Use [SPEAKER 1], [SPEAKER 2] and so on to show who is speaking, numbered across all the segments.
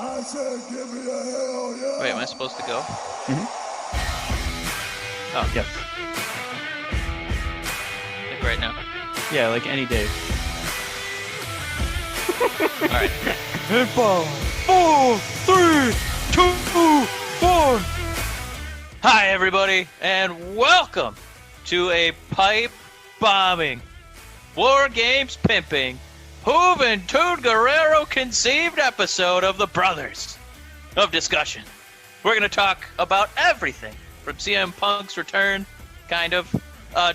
[SPEAKER 1] I said, give me a hell yeah.
[SPEAKER 2] Wait, am I supposed to go?
[SPEAKER 3] Mm-hmm.
[SPEAKER 2] Oh,
[SPEAKER 3] Yep.
[SPEAKER 2] Like right now.
[SPEAKER 3] Yeah, like any day.
[SPEAKER 2] All right.
[SPEAKER 3] And 5, 4, 3, 2, 1.
[SPEAKER 2] Hi, everybody, and welcome to a pipe bombing, War Games pimping, Juventud Guerrerro conceived episode of the Brothers of Discussion. We're going to talk about everything from CM Punk's return, kind of,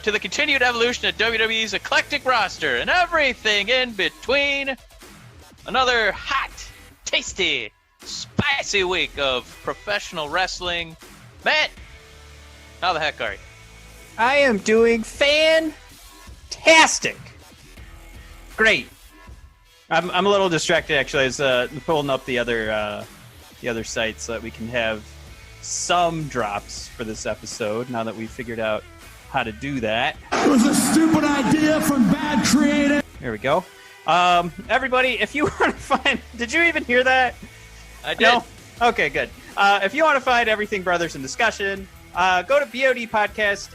[SPEAKER 2] to the continued evolution of WWE's eclectic roster and everything in between. Another hot, tasty, spicy week of professional wrestling. Matt, how the heck are you?
[SPEAKER 3] I am doing fantastic. Great. I'm a little distracted actually. I was pulling up the other site so that we can have some drops for this episode. Now that we figured out how to do that.
[SPEAKER 1] It was a stupid idea from bad creative.
[SPEAKER 3] There we go. Everybody, if you want to find, did you even hear that?
[SPEAKER 2] I did.
[SPEAKER 3] No? Okay, good. If you want to find everything Brothers in Discussion, go to BOD Podcast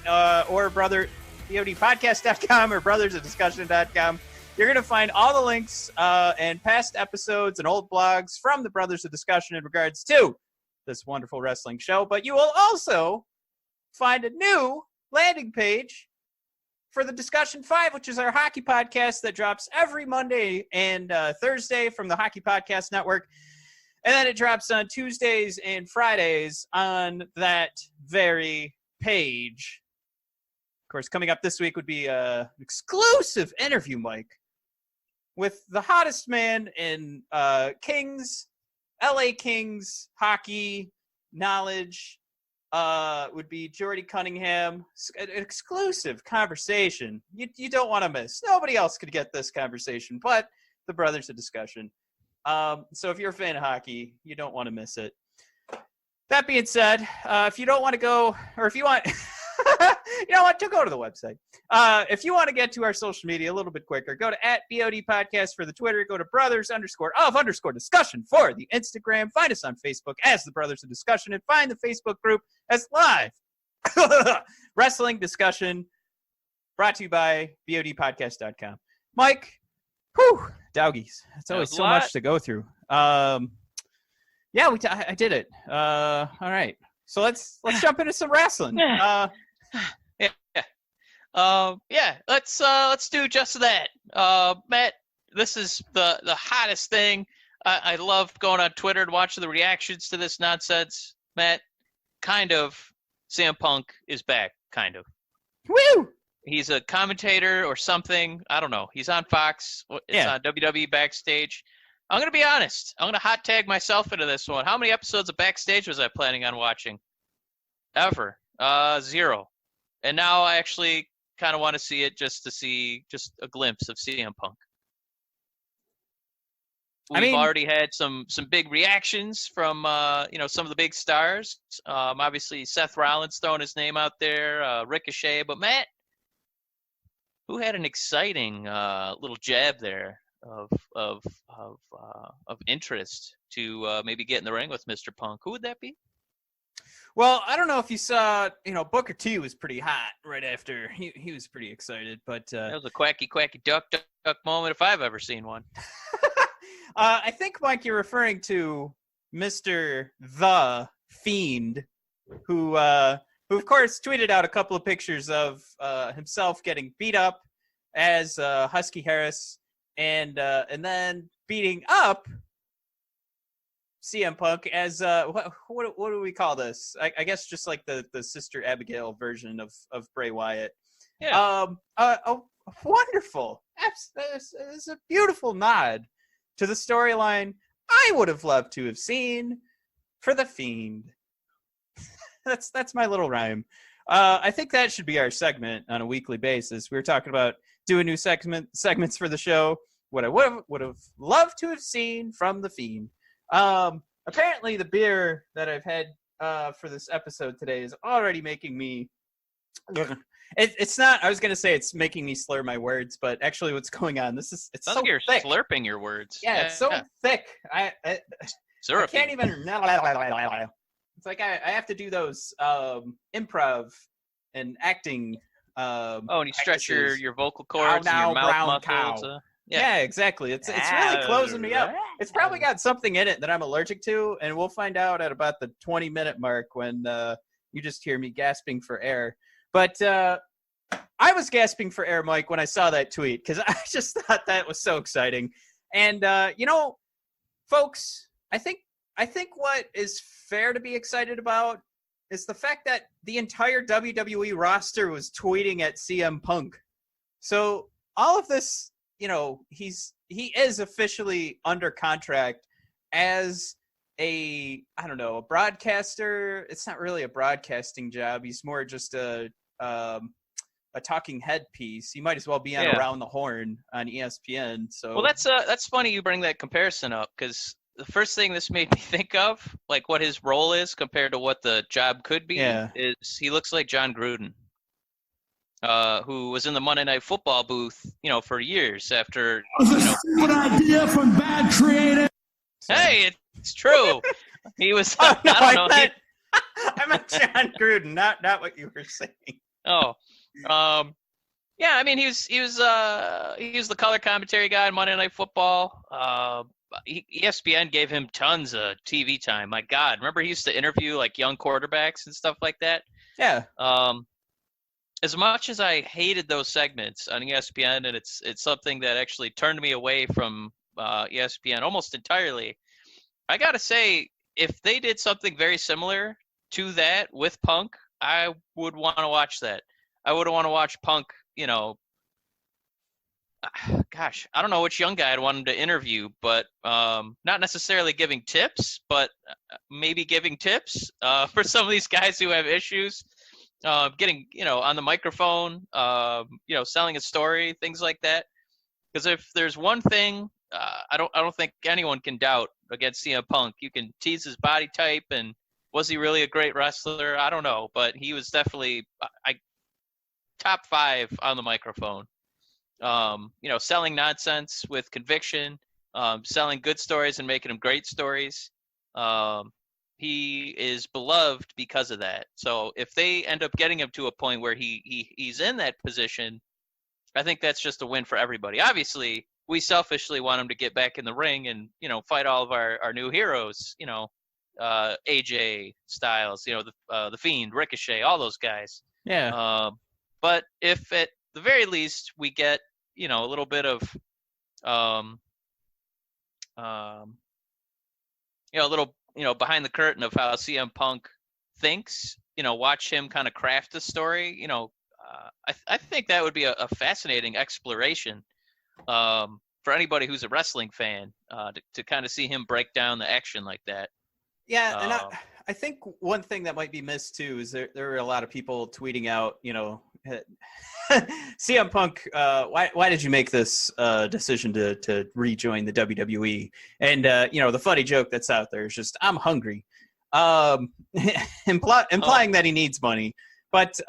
[SPEAKER 3] or BODpodcast.com or brothersofdiscussion.com. You're going to find all the links and past episodes and old blogs from the Brothers of Discussion in regards to this wonderful wrestling show. But you will also find a new landing page for the Discussion 5, which is our hockey podcast that drops every Monday and Thursday from the Hockey Podcast Network. And then it drops on Tuesdays and Fridays on that very page. Of course, coming up this week would be an exclusive interview, Mike, with the hottest man in Kings, LA Kings hockey knowledge, would be Jordy Cunningham. An exclusive conversation you don't want to miss. Nobody else could get this conversation but the Brothers of Discussion. So if you're a fan of hockey, you don't want to miss it. That being said, if you don't want to go, or if you want, you know what, to go to the website. If you want to get to our social media a little bit quicker, go to @BOD Podcast for the Twitter, go to brothers_of_discussion for the Instagram. Find us on Facebook as the Brothers of Discussion, and find the Facebook group as Live Wrestling Discussion, brought to you by BODpodcast.com. Mike, whew, doggies. It's always so much to go through. Yeah, I did it. All right. So let's jump into some wrestling.
[SPEAKER 2] Let's do just that. Matt, this is the hottest thing. I love going on Twitter and watching the reactions to this nonsense. Matt, kind of, CM Punk is back, kind of.
[SPEAKER 3] Woo!
[SPEAKER 2] He's a commentator or something. I don't know. He's on Fox. It's on WWE Backstage. I'm going to be honest. I'm going to hot tag myself into this one. How many episodes of Backstage was I planning on watching? Ever. 0. And now I actually kind of want to see it just to see just a glimpse of CM Punk. We've already had some big reactions from some of the big stars. Obviously Seth Rollins throwing his name out there, Ricochet. But Matt, who had an exciting little jab there of interest to maybe get in the ring with Mr. Punk? Who would that be?
[SPEAKER 3] Well, I don't know if you saw, Booker T was pretty hot right after. He was pretty excited, but
[SPEAKER 2] that was a quacky duck moment if I've ever seen one.
[SPEAKER 3] I think, Mike, you're referring to Mr. The Fiend, who of course tweeted out a couple of pictures of himself getting beat up as Husky Harris, and then beating up CM Punk as what do we call this? I guess just like the Sister Abigail version of Bray Wyatt.
[SPEAKER 2] Yeah.
[SPEAKER 3] Wonderful. It's a beautiful nod to the storyline I would have loved to have seen for the Fiend. That's my little rhyme. I think that should be our segment on a weekly basis. We were talking about doing new segments for the show. What I would have loved to have seen from the Fiend. Apparently the beer that I've had for this episode today is already making me It's not. I was gonna say it's making me slur my words, but actually, what's going on? It's
[SPEAKER 2] Sounds
[SPEAKER 3] so
[SPEAKER 2] like you're
[SPEAKER 3] thick.
[SPEAKER 2] slurping your words.
[SPEAKER 3] Yeah, it's so thick. I can't even. It's like I have to do those improv and acting.
[SPEAKER 2] And you stretch
[SPEAKER 3] practices.
[SPEAKER 2] your vocal cords and your mouth muscles.
[SPEAKER 3] Yeah, exactly. It's really closing me up. It's probably got something in it that I'm allergic to, and we'll find out at about the 20-minute mark when you just hear me gasping for air. But I was gasping for air, Mike, when I saw that tweet because I just thought that was so exciting. And folks, I think what is fair to be excited about is the fact that the entire WWE roster was tweeting at CM Punk. So all of this, he is officially under contract as a broadcaster. It's not really a broadcasting job. He's more just a talking head piece. He might as well be on Around the Horn on ESPN. So
[SPEAKER 2] well, that's funny you bring that comparison up because the first thing this made me think of, like what his role is compared to what the job could be, is he looks like John Gruden, who was in the Monday Night Football booth, for years after.
[SPEAKER 1] It was a stupid idea from bad creative.
[SPEAKER 2] Hey, it's true. He was.
[SPEAKER 3] I don't know. I meant John Gruden, not what you were saying.
[SPEAKER 2] Oh, yeah. I mean, he was the color commentary guy on Monday Night Football. ESPN gave him tons of TV time. My God, remember he used to interview like young quarterbacks and stuff like that.
[SPEAKER 3] Yeah.
[SPEAKER 2] As much as I hated those segments on ESPN, and it's something that actually turned me away from ESPN almost entirely. I gotta say, if they did something very similar to that with Punk, I would want to watch that. I would want to watch Punk, gosh, I don't know which young guy I'd want him to interview, but not necessarily giving tips, but maybe giving tips for some of these guys who have issues, getting, on the microphone, selling a story, things like that. Because if there's one thing I don't think anyone can doubt against CM Punk, you can tease his body type and was he really a great wrestler? I don't know, but he was definitely top 5 on the microphone. Selling nonsense with conviction, selling good stories and making them great stories. He is beloved because of that. So if they end up getting him to a point where he's in that position, I think that's just a win for everybody. Obviously, we selfishly want him to get back in the ring and, fight all of our new heroes, AJ Styles, the Fiend, Ricochet, all those guys.
[SPEAKER 3] Yeah.
[SPEAKER 2] But if at the very least we get, a little bit of, a little, behind the curtain of how CM Punk thinks, watch him kind of craft the story, I think that would be a fascinating exploration for anybody who's a wrestling fan to kind of see him break down the action like that.
[SPEAKER 3] Yeah, and I think one thing that might be missed too is there are a lot of people tweeting out, CM Punk, why did you make this decision to rejoin the WWE? And the funny joke that's out there is just I'm hungry, implying that he needs money. But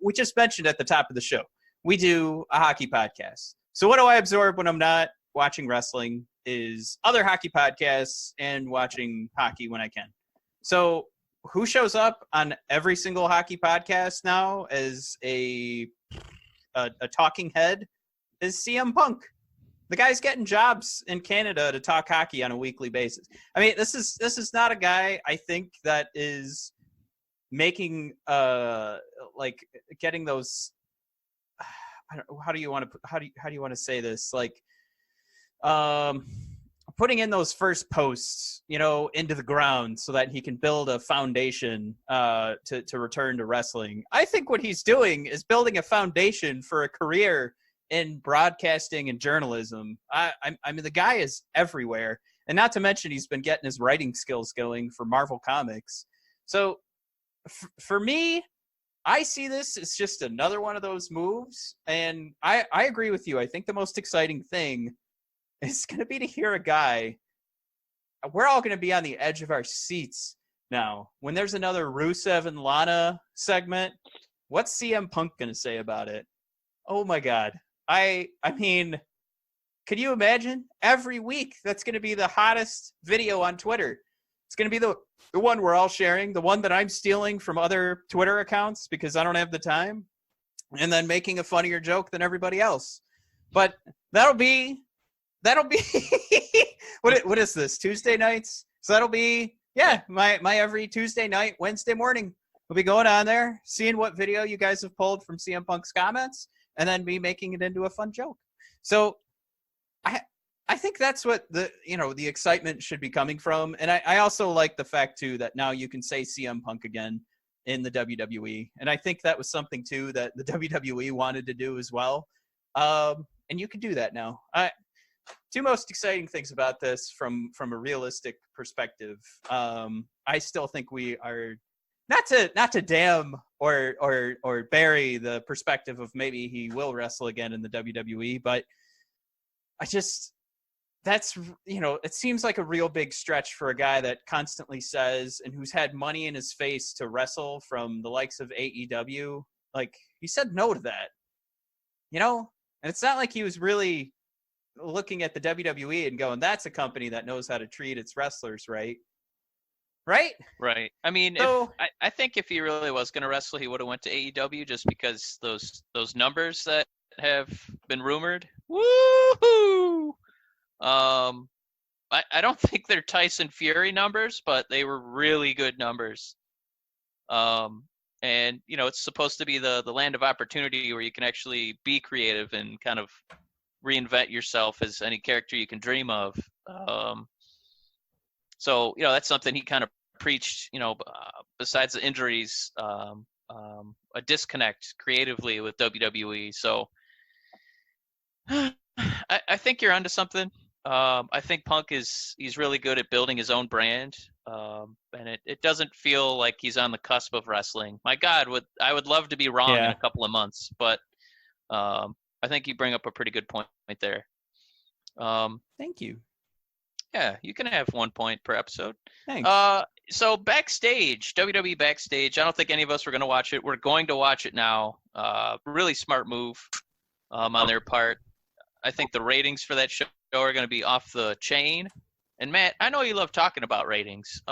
[SPEAKER 3] we just mentioned at the top of the show we do a hockey podcast. So what do I absorb when I'm not watching wrestling is other hockey podcasts and watching hockey when I can. So who shows up on every single hockey podcast now as a talking head is CM Punk. The guy's getting jobs in Canada to talk hockey on a weekly basis. I mean, this is not a guy I think that is making getting those. How do you want to say this? Like, putting in those first posts, into the ground so that he can build a foundation to return to wrestling. I think what he's doing is building a foundation for a career in broadcasting and journalism. I mean, the guy is everywhere. And not to mention he's been getting his writing skills going for Marvel Comics. So for me, I see this as just another one of those moves. And I agree with you. I think the most exciting thing is going to be to hear a guy. We're all going to be on the edge of our seats now. When there's another Rusev and Lana segment, what's CM Punk going to say about it? Oh, my God. I mean, Can you imagine? Every week, that's going to be the hottest video on Twitter. It's going to be the one we're all sharing, the one that I'm stealing from other Twitter accounts because I don't have the time, and then making a funnier joke than everybody else. But that'll be what is this, Tuesday nights? So that'll be my every Tuesday night, Wednesday morning. We'll be going on there, seeing what video you guys have pulled from CM Punk's comments, and then me making it into a fun joke. So I think that's what the excitement should be coming from. And I also like the fact too that now you can say CM Punk again in the WWE. And I think that was something too that the WWE wanted to do as well. And you can do that now. Two most exciting things about this from a realistic perspective. I still think we are not to damn or bury the perspective of maybe he will wrestle again in the WWE, but it seems like a real big stretch for a guy that constantly says, and who's had money in his face to wrestle from the likes of AEW. Like, he said no to that, and it's not like he was really looking at the WWE and going, that's a company that knows how to treat its wrestlers right.
[SPEAKER 2] Right. I mean,
[SPEAKER 3] So,
[SPEAKER 2] I think if he really was going to wrestle, he would have went to AEW just because those numbers that have been rumored. Woohoo! I don't think they're Tyson Fury numbers, but they were really good numbers. And it's supposed to be the land of opportunity where you can actually be creative and kind of reinvent yourself as any character you can dream of. So that's something he kind of preached, besides the injuries, a disconnect creatively with WWE. So I think you're onto something. I think Punk he's really good at building his own brand. And it doesn't feel like he's on the cusp of wrestling. My God, I would love to be wrong in a couple of months, but I think you bring up a pretty good point right there.
[SPEAKER 3] thank you.
[SPEAKER 2] Yeah, you can have 1 point per episode.
[SPEAKER 3] Thanks.
[SPEAKER 2] So Backstage, WWE Backstage, I don't think any of us were going to watch it. We're going to watch it now. Really smart move on their part. I think the ratings for that show are going to be off the chain. And Matt, I know you love talking about ratings.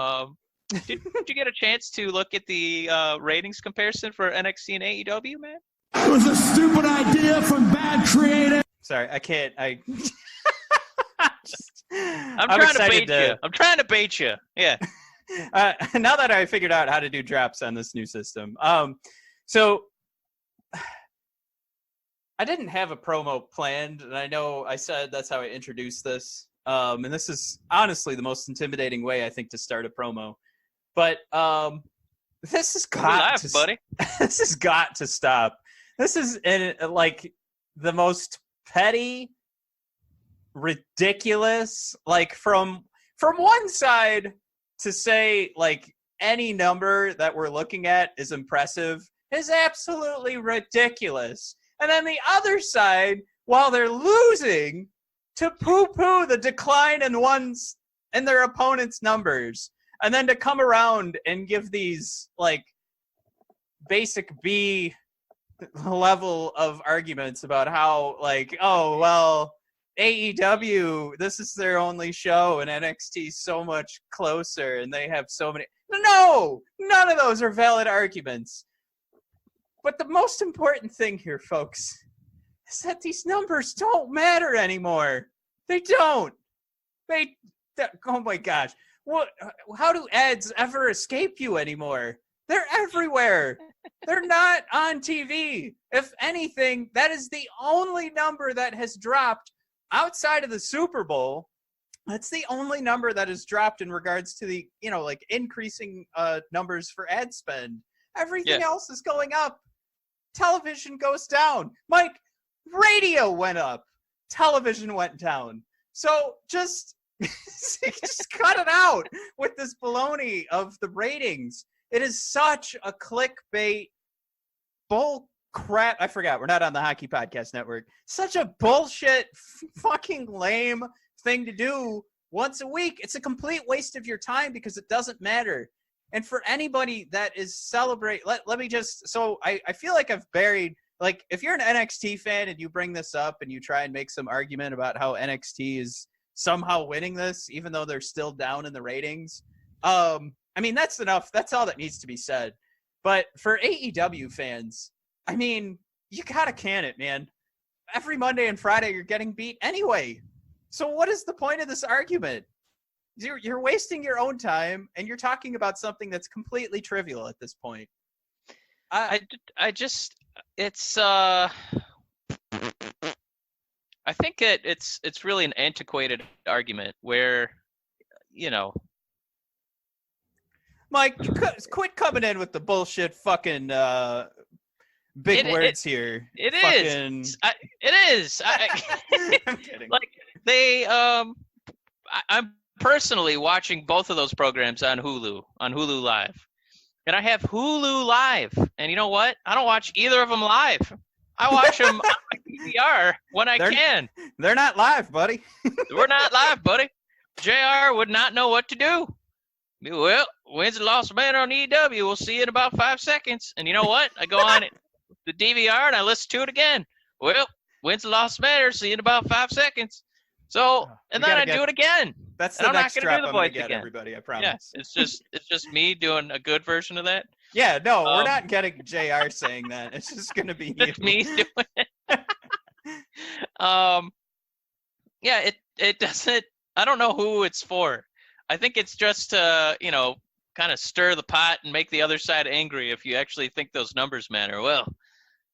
[SPEAKER 2] Did you get a chance to look at the ratings comparison for NXT and AEW, man?
[SPEAKER 1] It was a stupid idea from bad creative.
[SPEAKER 3] Sorry, I can't.
[SPEAKER 2] I'm trying to bait you. I'm trying to bait you. Yeah.
[SPEAKER 3] Now that I figured out how to do drops on this new system, so I didn't have a promo planned, and I know I said that's how I introduced this. And this is honestly the most intimidating way I think to start a promo. But this has got to,
[SPEAKER 2] buddy.
[SPEAKER 3] This has got to stop. This is like the most petty, ridiculous. Like from one side to say like any number that we're looking at is impressive is absolutely ridiculous. And then the other side, while they're losing, to poo-poo the decline in their opponent's numbers, and then to come around and give these like basic B level of arguments about how like, oh well, AEW, this is their only show, and NXT's so much closer, and they have so many. No, none of those are valid arguments. But the most important thing here, folks, is that these numbers don't matter anymore. They don't. Oh my gosh. How do ads ever escape you anymore? They're everywhere. They're not on TV. If anything, that is the only number that has dropped outside of the Super Bowl. That's the only number that has dropped in regards to the, like increasing numbers for ad spend. Everything else is going up. Television goes down. Mike, radio went up. Television went down. So just cut it out with this baloney of the ratings. It is such a clickbait bull crap. I forgot. We're not on the Hockey Podcast Network. Such a bullshit, fucking lame thing to do once a week. It's a complete waste of your time because it doesn't matter. And for anybody that is let me just, so I feel like I've buried like, if you're an NXT fan and you bring this up and you try and make some argument about how NXT is somehow winning this, even though they're still down in the ratings, I mean, that's enough. That's all that needs to be said. But for AEW fans, I mean, you gotta can it, man. Every Monday and Friday, you're getting beat anyway. So what is the point of this argument? You're wasting your own time, and you're talking about something that's completely trivial at this point.
[SPEAKER 2] I just it's I think it's really an antiquated argument where, you know,
[SPEAKER 3] Mike, quit coming in with the bullshit fucking big words here.
[SPEAKER 2] It
[SPEAKER 3] fucking...
[SPEAKER 2] is. It is.
[SPEAKER 3] I'm kidding.
[SPEAKER 2] Like I'm personally watching both of those programs on Hulu Live. And I have Hulu Live. And you know what? I don't watch either of them live. I watch them on my DVR when I can.
[SPEAKER 3] They're not live, buddy.
[SPEAKER 2] We're not live, buddy. JR would not know what to do. Well, wins and lost man on EW. We'll see you in about 5 seconds. And you know what? I go on the DVR and I listen to it again. Well, wins and lost matter. See you in about 5 seconds. So, and then I do it again.
[SPEAKER 3] That's the next drop I'm going to get,
[SPEAKER 2] again.
[SPEAKER 3] Everybody, I promise.
[SPEAKER 2] Yeah, it's just me doing a good version of that.
[SPEAKER 3] Yeah, no, we're not getting JR saying that. It's just going to be
[SPEAKER 2] it's me doing it. Yeah, it doesn't. I don't know who it's for. I think it's just to, you know, kind of stir the pot and make the other side angry if you actually think those numbers matter. Well,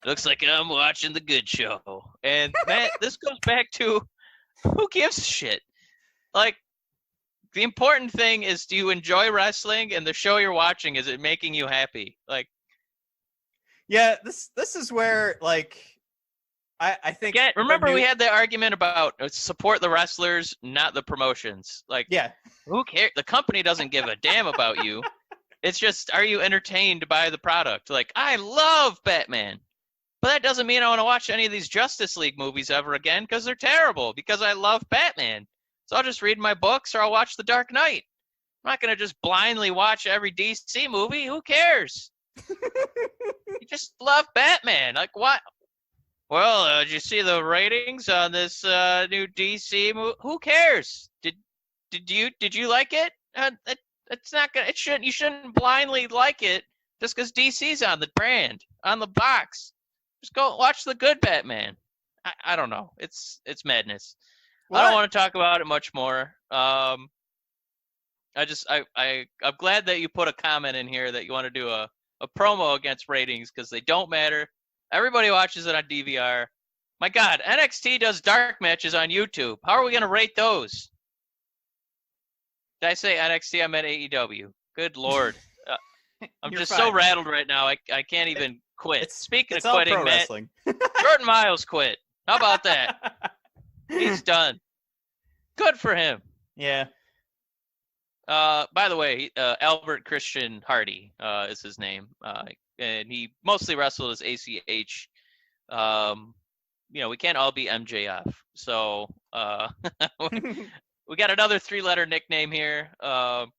[SPEAKER 2] looks like I'm watching the good show. And Matt, this goes back to who gives a shit? Like, the important thing is, do you enjoy wrestling? And the show you're watching, is it making you happy? Like,
[SPEAKER 3] yeah, this is where, like, I think.
[SPEAKER 2] Again, remember we had the argument about support the wrestlers, not the promotions. Like,
[SPEAKER 3] yeah,
[SPEAKER 2] who cares? The company doesn't give a damn about you. It's just, are you entertained by the product? Like, I love Batman, but that doesn't mean I want to watch any of these Justice League movies ever again because they're terrible. Because I love Batman, so I'll just read my books or I'll watch The Dark Knight. I'm not gonna just blindly watch every DC movie. Who cares? You just love Batman. Like, what? Well, did you see the ratings on this new DC movie? Who cares? Did you like it? It's not gonna. It shouldn't. You shouldn't blindly like it just because DC's on the brand, on the box. Just go watch the good Batman. I don't know. It's madness. What? I don't want to talk about it much more. I'm glad that you put a comment in here that you want to do a promo against ratings because they don't matter. Everybody watches it on DVR. My God, NXT does dark matches on YouTube. How are we going to rate those? Did I say NXT? I meant AEW. Good Lord. I'm just so rattled right now. I can't even quit. Speaking of quitting, Matt, Jordan Myles quit. How about that? He's done. Good for him.
[SPEAKER 3] Yeah.
[SPEAKER 2] By the way, Albert Christian Hardie is his name. And he mostly wrestled as ACH. You know, we can't all be MJF. So we got another 3-letter nickname here. I'm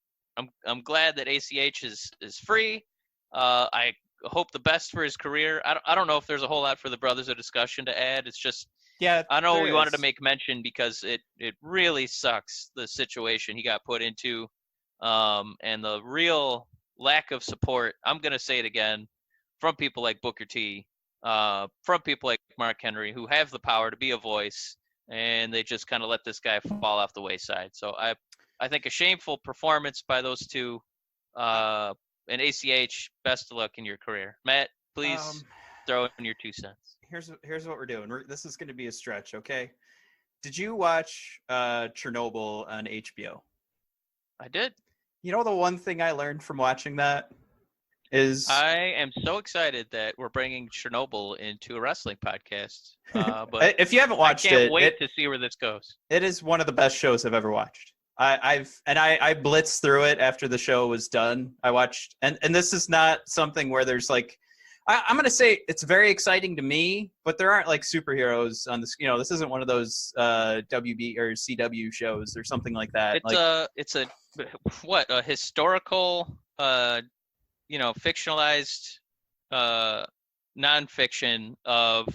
[SPEAKER 2] glad that ACH is free. I hope the best for his career. I don't know if there's a whole lot for the Brothers of Discussion to add. It's just,
[SPEAKER 3] yeah,
[SPEAKER 2] I know we wanted to make mention because it really sucks, the situation he got put into, and the real lack of support. I'm going to say it again, from people like Booker T, from people like Mark Henry, who have the power to be a voice, and they just kind of let this guy fall off the wayside. So I think a shameful performance by those two. And ACH, best of luck in your career. Matt, please throw in your 2 cents.
[SPEAKER 3] Here's what we're doing. This is going to be a stretch, okay? Did you watch Chernobyl on HBO?
[SPEAKER 2] I did.
[SPEAKER 3] You know, the one thing I learned from watching that is...
[SPEAKER 2] I am so excited that we're bringing Chernobyl into a wrestling podcast. But
[SPEAKER 3] if you haven't watched it... I
[SPEAKER 2] can't wait to see where this goes.
[SPEAKER 3] It is one of the best shows I've ever watched. I blitzed through it after the show was done. I watched, and this is not something where there's like, I'm going to say it's very exciting to me, but there aren't like superheroes on this. You know, this isn't one of those WB or CW shows or something like that.
[SPEAKER 2] It's a historical, fictionalized nonfiction of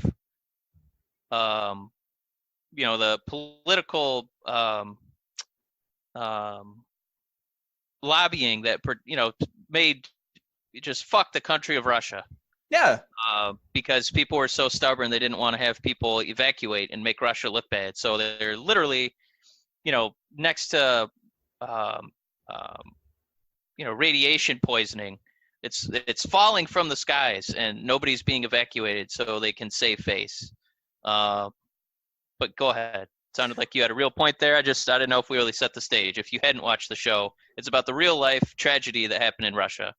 [SPEAKER 2] the political lobbying that made just fuck the country of Russia.
[SPEAKER 3] Yeah.
[SPEAKER 2] Because people were so stubborn they didn't want to have people evacuate and make Russia look bad. So they're literally, next to radiation poisoning. It's falling from the skies and nobody's being evacuated so they can save face. But go ahead. It sounded like you had a real point there. I didn't know if we really set the stage. If you hadn't watched the show, it's about the real life tragedy that happened in Russia.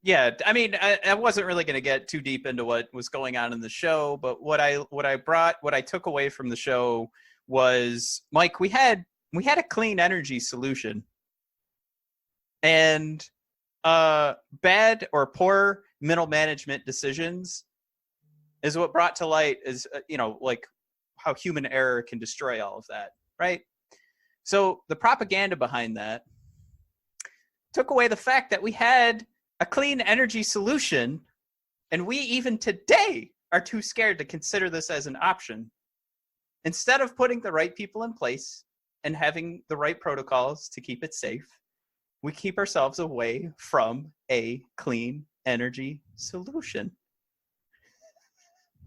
[SPEAKER 3] Yeah, I mean, I wasn't really going to get too deep into what was going on in the show, but what I took away from the show was, Mike, we had a clean energy solution, and bad or poor middle management decisions is what brought to light is like how human error can destroy all of that, right? So the propaganda behind that took away the fact that we had a clean energy solution, and we even today are too scared to consider this as an option. Instead of putting the right people in place and having the right protocols to keep it safe, we keep ourselves away from a clean energy solution.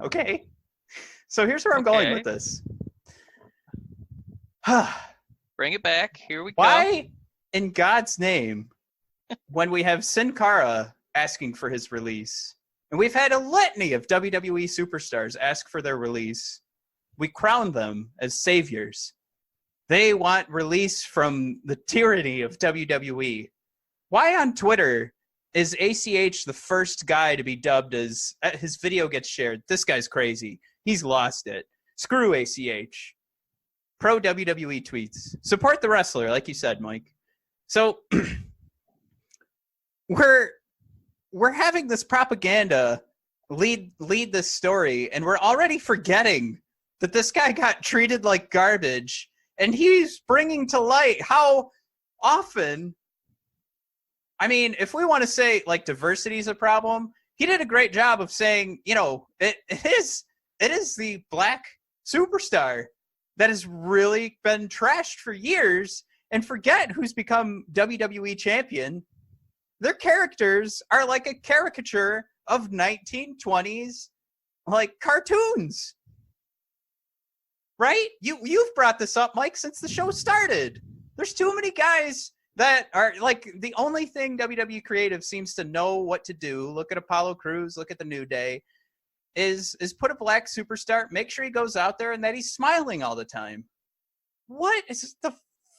[SPEAKER 3] Okay. So here's where I'm going with this.
[SPEAKER 2] Bring it back. Here we go.
[SPEAKER 3] Why, in God's name, when we have Sin Cara asking for his release, and we've had a litany of WWE superstars ask for their release, we crown them as saviors. They want release from the tyranny of WWE. Why on Twitter is ACH the first guy to be dubbed as, his video gets shared, this guy's crazy, he's lost it, screw ACH. Pro WWE tweets. Support the wrestler, like you said, Mike. So we're having this propaganda lead this story, and we're already forgetting that this guy got treated like garbage, and he's bringing to light how often, I mean, if we want to say like diversity is a problem, he did a great job of saying, it is the black superstar that has really been trashed for years, and forget who's become WWE champion. Their characters are like a caricature of 1920s, like cartoons. Right? You've brought this up, Mike, since the show started. There's too many guys that are like, the only thing WWE Creative seems to know what to do, look at Apollo Crews, look at the New Day, is put a black superstar, make sure he goes out there and that he's smiling all the time. What is the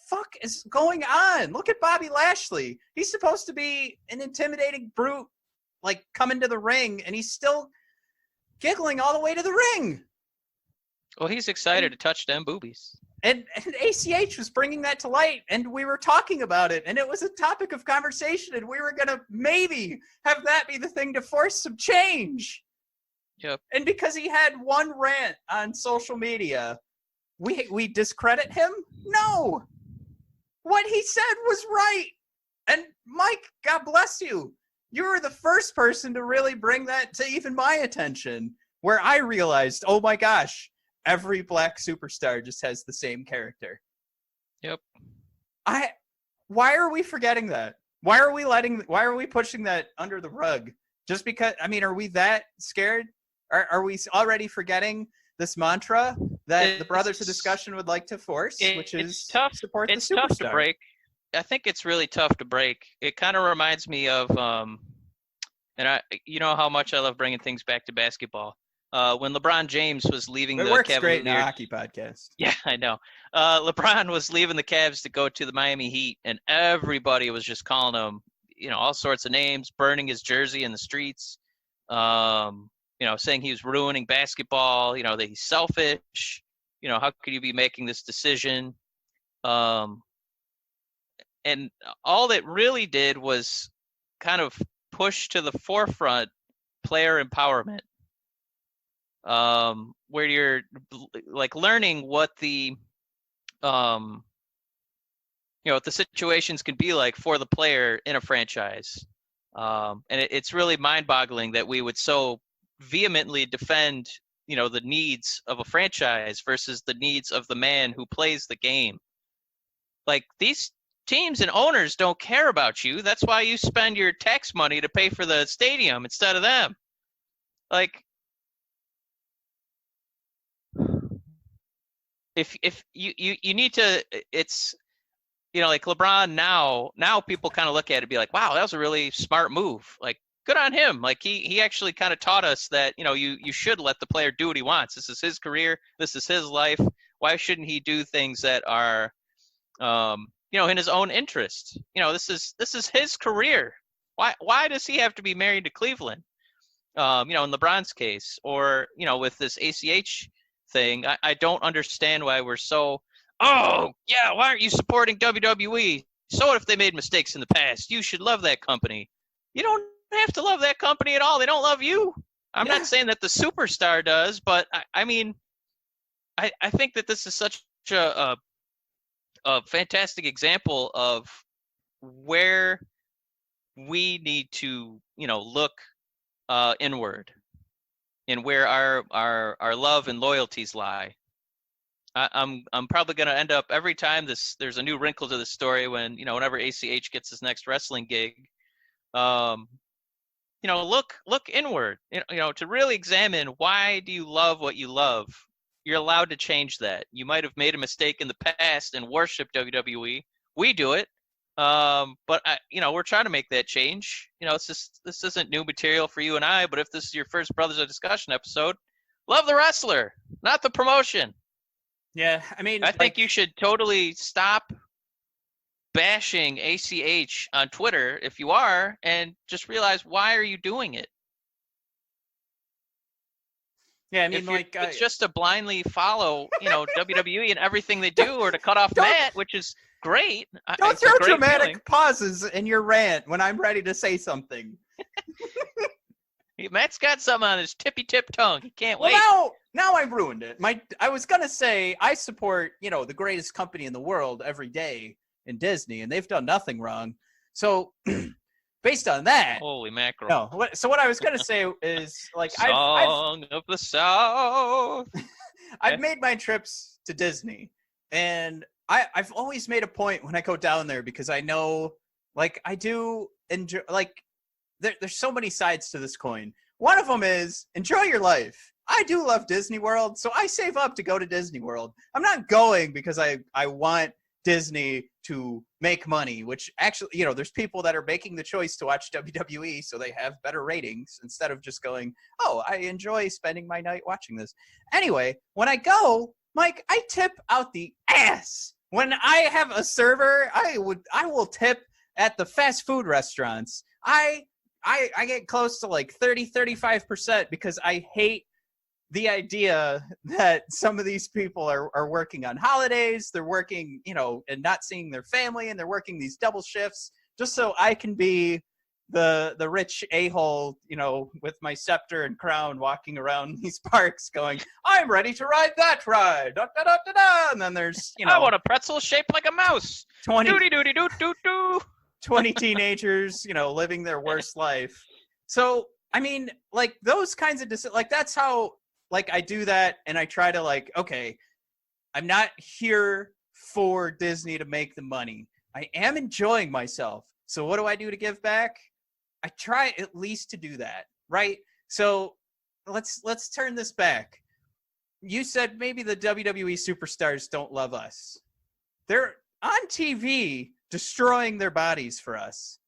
[SPEAKER 3] fuck is going on? Look at Bobby Lashley. He's supposed to be an intimidating brute, like coming to the ring, and he's still giggling all the way to the ring.
[SPEAKER 2] Well, he's excited to touch them boobies.
[SPEAKER 3] And ACH was bringing that to light, and we were talking about it, and it was a topic of conversation, and we were going to maybe have that be the thing to force some change.
[SPEAKER 2] Yep.
[SPEAKER 3] And because he had one rant on social media, we discredit him? No. What he said was right. And Mike, God bless you. You were the first person to really bring that to even my attention, where I realized, oh my gosh, every black superstar just has the same character.
[SPEAKER 2] Yep.
[SPEAKER 3] Why are we forgetting that? Why are we pushing that under the rug? Just because, I mean, are we that scared? Are we already forgetting this mantra that the Brothers of Discussion would like to force, which is
[SPEAKER 2] tough.
[SPEAKER 3] Support the superstar?
[SPEAKER 2] It's tough to break. I think it's really tough to break. It kind of reminds me of, and you know how much I love bringing things back to basketball. When LeBron James was leaving the Cavaliers.
[SPEAKER 3] It works great in a hockey podcast.
[SPEAKER 2] Yeah, I know. LeBron was leaving the Cavs to go to the Miami Heat, and everybody was just calling him, all sorts of names, burning his jersey in the streets, saying he was ruining basketball, that he's selfish, how could you be making this decision? And all that really did was kind of push to the forefront player empowerment. Where you're like learning what the what the situations can be like for the player in a franchise. And it's really mind-boggling that we would so vehemently defend, the needs of a franchise versus the needs of the man who plays the game. Like, these teams and owners don't care about you. That's why you spend your tax money to pay for the stadium instead of them. Like, if you need to, it's, like LeBron now people kind of look at it and be like, wow, that was a really smart move. Like, good on him. Like, he actually kind of taught us that, you should let the player do what he wants. This is his career. This is his life. Why shouldn't he do things that are, in his own interest? This is his career. Why does he have to be married to Cleveland? In LeBron's case, or, with this ACH thing, I don't understand why we're so, oh, yeah, why aren't you supporting WWE? So what if they made mistakes in the past? You should love that company. You don't have to love that company at all. They don't love you. I'm not saying that the superstar does, but I mean, I think that this is such a fantastic example of where we need to, look inward, and where our love and loyalties lie. I'm probably going to end up every time there's a new wrinkle to the story when, whenever ACH gets his next wrestling gig, look inward, to really examine, why do you love what you love? You're allowed to change that. You might have made a mistake in the past and worship WWE. We do it. But we're trying to make that change. This isn't new material for you and I, but if this is your first Brothers of Discussion episode, love the wrestler, not the promotion.
[SPEAKER 3] Yeah, I mean,
[SPEAKER 2] I think you should totally stop bashing ACH on Twitter if you are, and just realize, why are you doing it?
[SPEAKER 3] Yeah, I mean,
[SPEAKER 2] it's just to blindly follow, WWE and everything they do, or to cut off Matt, which is great.
[SPEAKER 3] Don't throw dramatic pauses in your rant when I'm ready to say something.
[SPEAKER 2] Matt's got something on his tippy-tip tongue. He can't wait.
[SPEAKER 3] Now I ruined it. I was going to say I support, the greatest company in the world every day in Disney, and they've done nothing wrong. So based on that.
[SPEAKER 2] Holy mackerel.
[SPEAKER 3] No. So what I was going to say is, like,
[SPEAKER 2] Song of the South.
[SPEAKER 3] I've made my trips to Disney, and I've always made a point when I go down there, because I know, like, I do enjoy, like, there's so many sides to this coin. One of them is enjoy your life. I do love Disney World, so I save up to go to Disney World. I'm not going because I want Disney to make money, which actually, there's people that are making the choice to watch WWE so they have better ratings, instead of just going, oh, I enjoy spending my night watching this. Anyway, when I go, Mike, I tip out the ass. When I have a server, I will tip at the fast food restaurants. I get close to like 30-35% because I hate the idea that some of these people are working on holidays. They're working, and not seeing their family, and they're working these double shifts just so I can be the rich a-hole, with my scepter and crown, walking around these parks going, I'm ready to ride that ride. Da, da, da, da, da. And then there's,
[SPEAKER 2] I want a pretzel shaped like a mouse.
[SPEAKER 3] 20
[SPEAKER 2] 20
[SPEAKER 3] teenagers, living their worst life. So, I mean, like, those kinds of, like, that's how, like, I do that, and I try to, like, okay, I'm not here for Disney to make the money. I am enjoying myself. So what do I do to give back? I try at least to do that, right? So let's turn this back. You said maybe the WWE superstars don't love us. They're on TV destroying their bodies for us,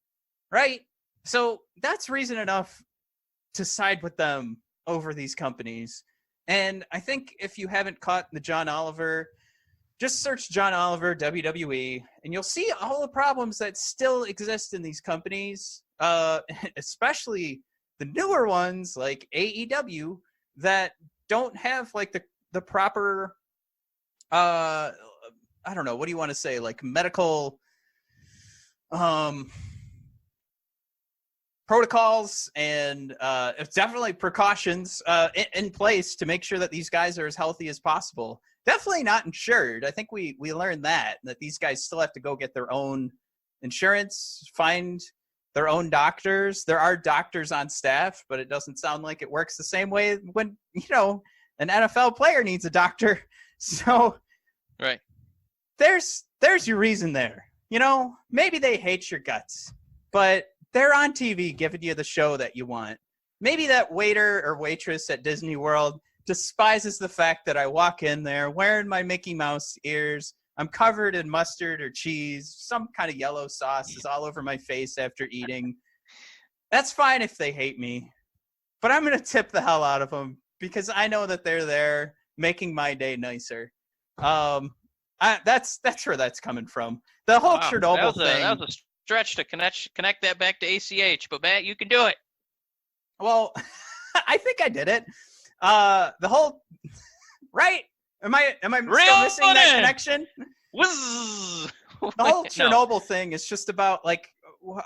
[SPEAKER 3] right? So that's reason enough to side with them over these companies. And I think if you haven't caught the John Oliver, just search John Oliver WWE, and you'll see all the problems that still exist in these companies, especially the newer ones like AEW that don't have like the proper, I don't know, what do you want to say, like medical protocols and definitely precautions in place to make sure that these guys are as healthy as possible. Definitely not insured. I think we learned that these guys still have to go get their own insurance, find their own doctors. There are doctors on staff, but it doesn't sound like it works the same way when, an NFL player needs a doctor. So
[SPEAKER 2] Right.
[SPEAKER 3] there's your reason there. Maybe they hate your guts, but they're on TV giving you the show that you want. Maybe that waiter or waitress at Disney World despises the fact that I walk in there wearing my Mickey Mouse ears. I'm covered in mustard or cheese. Some kind of yellow sauce is all over my face after eating. That's fine if they hate me, but I'm going to tip the hell out of them because I know that they're there making my day nicer. That's where that's coming from. The whole Chernobyl thing.
[SPEAKER 2] That was a stretch to connect that back to ACH, but Matt, you can do it.
[SPEAKER 3] Well, I think I did it. The whole right? Am I still missing that connection?
[SPEAKER 2] Whizz.
[SPEAKER 3] The whole Chernobyl thing is just about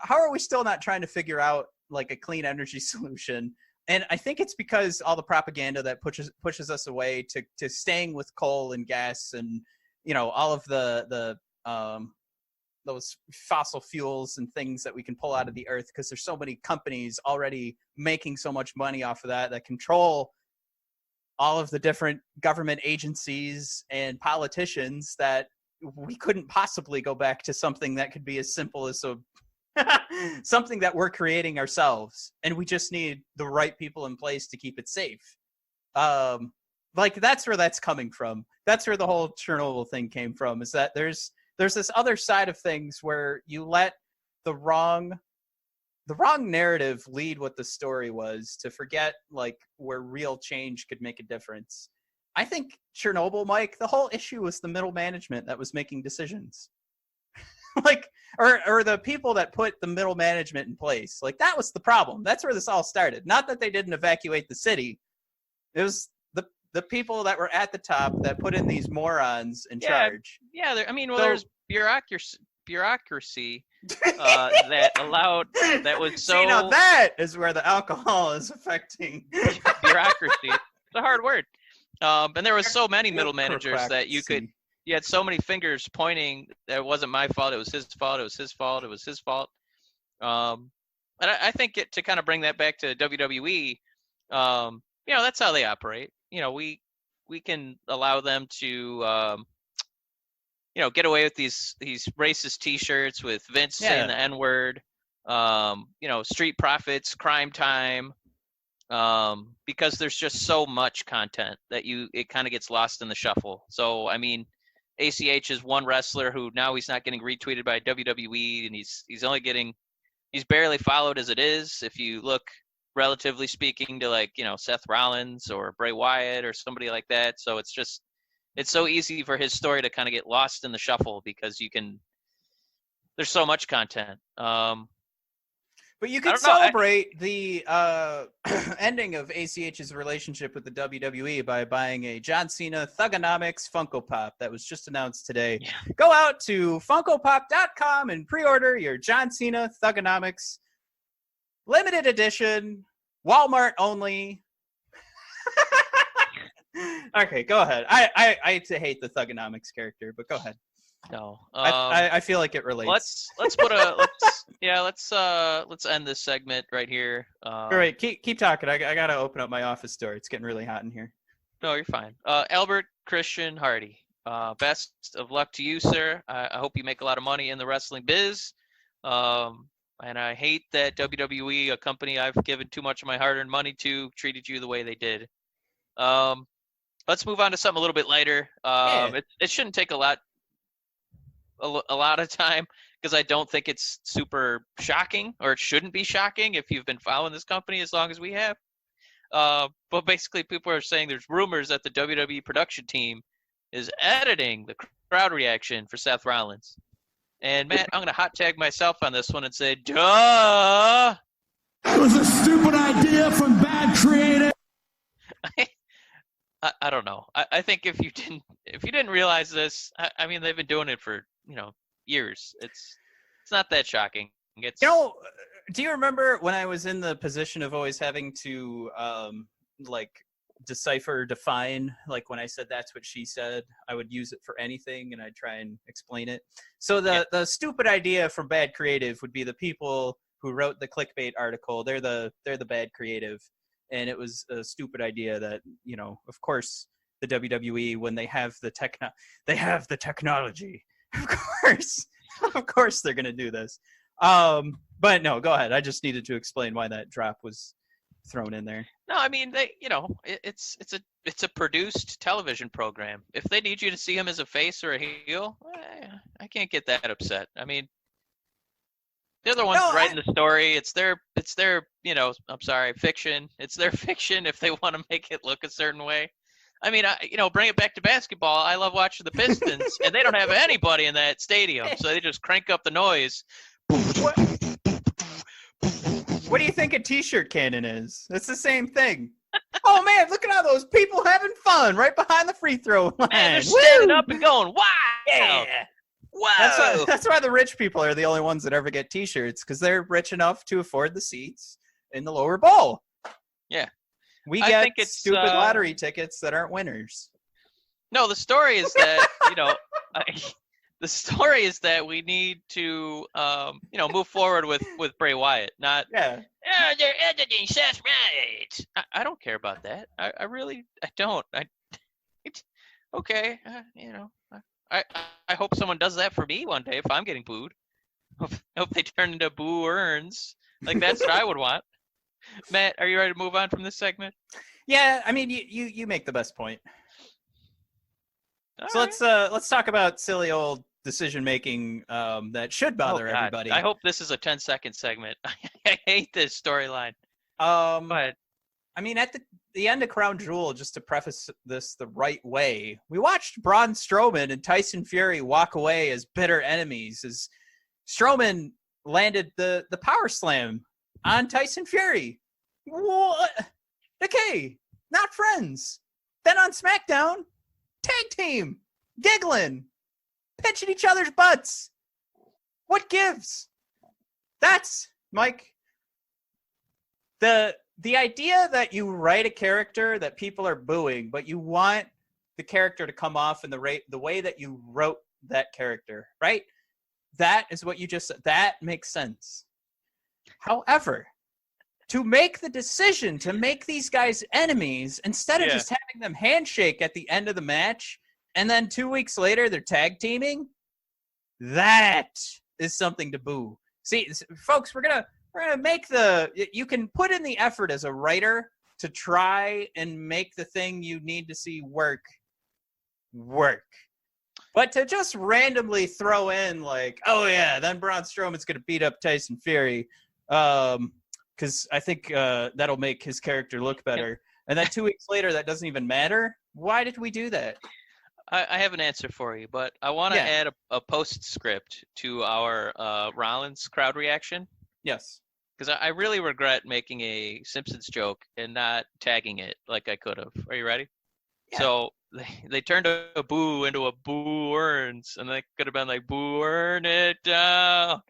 [SPEAKER 3] how are we still not trying to figure out a clean energy solution? And I think it's because all the propaganda that pushes us away to staying with coal and gas and all of the those fossil fuels and things that we can pull out of the earth, because there's so many companies already making so much money off of that control all of the different government agencies and politicians, that we couldn't possibly go back to something that could be as simple as something that we're creating ourselves. And we just need the right people in place to keep it safe. That's where that's coming from. That's where the whole Chernobyl thing came from, is that there's this other side of things where you let the wrong narrative lead what the story was, to forget where real change could make a difference. I think Chernobyl, Mike, the whole issue was the middle management that was making decisions. Or the people that put the middle management in place. That was the problem. That's where this all started. Not that they didn't evacuate the city. It was the people that were at the top that put in these morons in charge.
[SPEAKER 2] Yeah, there's bureaucracy that allowed, that was so...
[SPEAKER 3] See, now that is where the alcohol is affecting.
[SPEAKER 2] Bureaucracy. It's a hard word. And there was so many middle managers that you had so many fingers pointing that it wasn't my fault, it was his fault, it was his fault, it was his fault. And I think to kind of bring that back to WWE, that's how they operate. We can allow them to get away with these racist T-shirts with Vince saying the N-word, street profits, crime time, because there's just so much content that it kind of gets lost in the shuffle. So ACH is one wrestler who now he's not getting retweeted by WWE, and he's barely followed as it is. If you look, relatively speaking, to Seth Rollins or Bray Wyatt or somebody like that. So it's so easy for his story to kind of get lost in the shuffle because there's so much content.
[SPEAKER 3] But you can celebrate the ending of ACH's relationship with the WWE by buying a John Cena Thugonomics Funko Pop that was just announced today. Yeah. Go out to FunkoPop.com and pre-order your John Cena Thugonomics limited edition, Walmart only. Okay, go ahead. I hate the Thugonomics character, but go ahead.
[SPEAKER 2] No,
[SPEAKER 3] I feel like it relates.
[SPEAKER 2] Let's end this segment right here.
[SPEAKER 3] All right, keep talking. I gotta open up my office door. It's getting really hot in here.
[SPEAKER 2] No, you're fine. Albert Christian Hardie. Best of luck to you, sir. I hope you make a lot of money in the wrestling biz. And I hate that WWE, a company I've given too much of my hard-earned money to, treated you the way they did. Let's move on to something a little bit lighter. It shouldn't take a lot of time, because I don't think it's super shocking, or it shouldn't be shocking if you've been following this company as long as we have. But basically, people are saying there's rumors that the WWE production team is editing the crowd reaction for Seth Rollins. And Matt, I'm going to hot tag myself on this one and say, duh!
[SPEAKER 1] It was a stupid idea from bad creative.
[SPEAKER 2] I don't know. I think if you didn't realize this, they've been doing it for years. It's not that shocking.
[SPEAKER 3] Do you remember when I was in the position of always having to define, when I said that's what she said, I would use it for anything and I'd try and explain it. So the stupid idea from bad creative would be the people who wrote the clickbait article. They're the bad creative, and it was a stupid idea that, you know, of course the WWE, when they have the technology, of course they're gonna do this. But no, go ahead. I just needed to explain why that drop was thrown in there.
[SPEAKER 2] No, I mean, it's a produced television program. If they need you to see him as a face or a heel, I can't get that upset. I mean, they're the ones writing the story. It's their, I'm sorry, fiction. It's their fiction if they want to make it look a certain way. I mean, bring it back to basketball. I love watching the Pistons, and they don't have anybody in that stadium, so they just crank up the noise.
[SPEAKER 3] What do you think a T-shirt cannon is? It's the same thing. Oh, man, look at all those people having fun right behind the free throw line.
[SPEAKER 2] Man, they're standing up and going, wow.
[SPEAKER 3] Yeah.
[SPEAKER 2] Wow.
[SPEAKER 3] That's why the rich people are the only ones that ever get T-shirts, because they're rich enough to afford the seats in the lower bowl.
[SPEAKER 2] Yeah.
[SPEAKER 3] We get stupid lottery tickets that aren't winners.
[SPEAKER 2] No, the story is that, the story is that we need to, move forward with Bray Wyatt, not, they're editing Seth Rollins. I don't care about that. I don't. Okay, I hope someone does that for me one day if I'm getting booed. Hope they turn into boo-earns. Like, that's what I would want. Matt, are you ready to move on from this segment?
[SPEAKER 3] Yeah, I mean, you make the best point.
[SPEAKER 2] All
[SPEAKER 3] so
[SPEAKER 2] right.
[SPEAKER 3] let's talk about silly old decision making that should bother everybody.
[SPEAKER 2] I hope this is a 10-second segment. I hate this storyline.
[SPEAKER 3] But I mean, at the end of Crown Jewel, just to preface this the right way, we watched Braun Strowman and Tyson Fury walk away as bitter enemies as Strowman landed the power slam on Tyson Fury. What? Okay, not friends. Then on SmackDown, tag team, giggling, pinching each other's butts. What gives? That's, Mike, the idea that you write a character that people are booing, but you want the character to come off in the way that you wrote that character, right? That is what you just said. That makes sense. However, to make the decision to make these guys enemies, instead of just having them handshake at the end of the match, and then 2 weeks later they're tag teaming, that is something to boo. See, folks, we're gonna make you can put in the effort as a writer to try and make the thing you need to see work. But to just randomly throw in like, oh yeah, then Braun Strowman's gonna beat up Tyson Fury, because I think that'll make his character look better. And then 2 weeks later, that doesn't even matter. Why did we do that?
[SPEAKER 2] I have an answer for you, but I want to add a postscript to our Rollins crowd reaction.
[SPEAKER 3] Yes.
[SPEAKER 2] Because I really regret making a Simpsons joke and not tagging it like I could have. Are you ready? Yeah. So they turned a boo into a boo-earns, and they could have been like, boo-earn it down.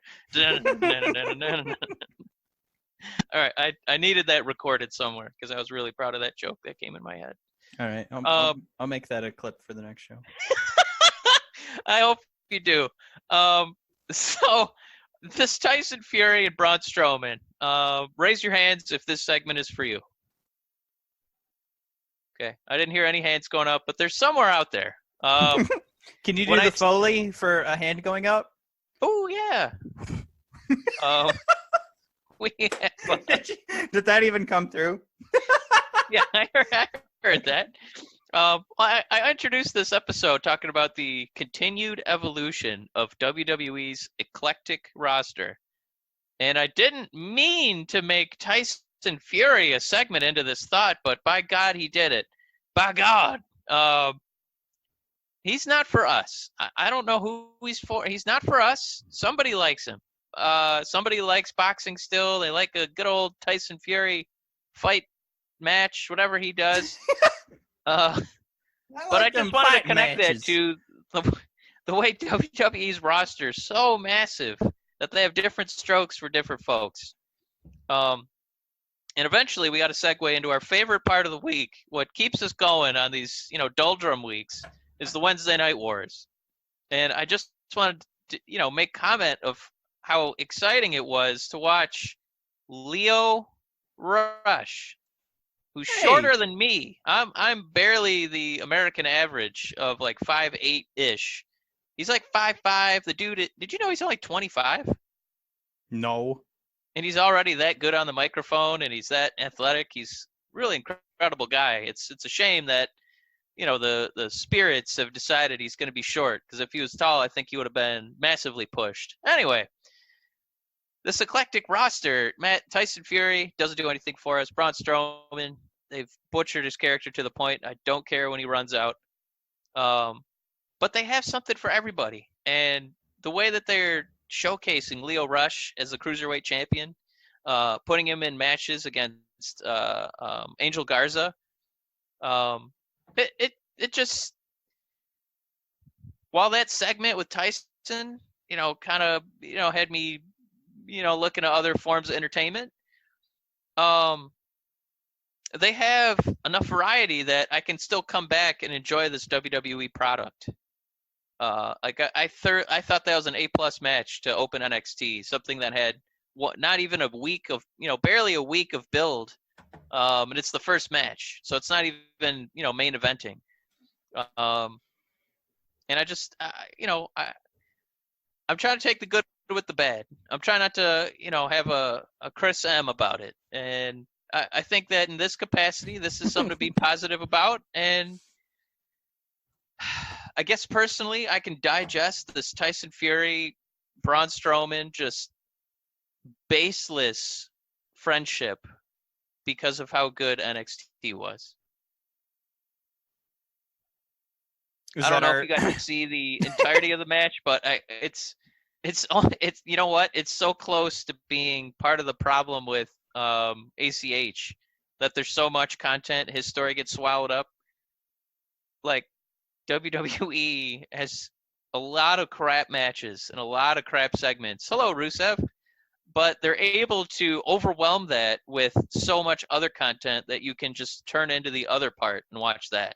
[SPEAKER 2] All right, I needed that recorded somewhere because I was really proud of that joke that came in my head.
[SPEAKER 3] All right, I'll make that a clip for the next show.
[SPEAKER 2] I hope you do. So this Tyson Fury and Braun Strowman. Raise your hands if this segment is for you. Okay, I didn't hear any hands going up, but there's somewhere out there.
[SPEAKER 3] Can you do the Foley for a hand going up?
[SPEAKER 2] Oh yeah.
[SPEAKER 3] Did that even come through?
[SPEAKER 2] Yeah, I heard that. I introduced this episode talking about the continued evolution of WWE's eclectic roster. And I didn't mean to make Tyson Fury a segment into this thought, but by God, he did it. By God. He's not for us. I don't know who he's for. He's not for us. Somebody likes him. Somebody likes boxing still. They like a good old Tyson Fury fight match, whatever he does. But I just wanted to connect that to the way WWE's roster is so massive that they have different strokes for different folks. And eventually we got to segue into our favorite part of the week. What keeps us going on these, doldrum weeks is the Wednesday Night Wars. And I just wanted to, make comment of how exciting it was to watch Lio Rush, who's shorter than me. I'm barely the American average of like 5'8" He's like 5'5". The dude, did you know he's only 25?
[SPEAKER 3] No.
[SPEAKER 2] And he's already that good on the microphone, and he's that athletic. He's really incredible guy. It's a shame that, the spirits have decided he's going to be short, because if he was tall, I think he would have been massively pushed. Anyway, this eclectic roster, Tyson Fury doesn't do anything for us. Braun Strowman, they've butchered his character to the point I don't care when he runs out. But they have something for everybody. And the way that they're showcasing Lio Rush as the Cruiserweight champion, putting him in matches against Angel Garza, it just, while that segment with Tyson, kind of, had me, looking at other forms of entertainment, they have enough variety that I can still come back and enjoy this WWE product. I thought that was an A+ match to open NXT, something that had not even a week of, barely a week of build, and it's the first match, so it's not even, main eventing. And I just, I'm trying to take the good with the bad. I'm trying not to, have a Chris M about it, and I think that in this capacity, this is something to be positive about, and I guess personally, I can digest this Tyson Fury, Braun Strowman, just baseless friendship because of how good NXT was. I don't know if you guys can see the entirety of the match, but it's you know what? It's so close to being part of the problem with ACH that there's so much content, his story gets swallowed up. Like, WWE has a lot of crap matches and a lot of crap segments. Hello, Rusev. But they're able to overwhelm that with so much other content that you can just turn into the other part and watch that.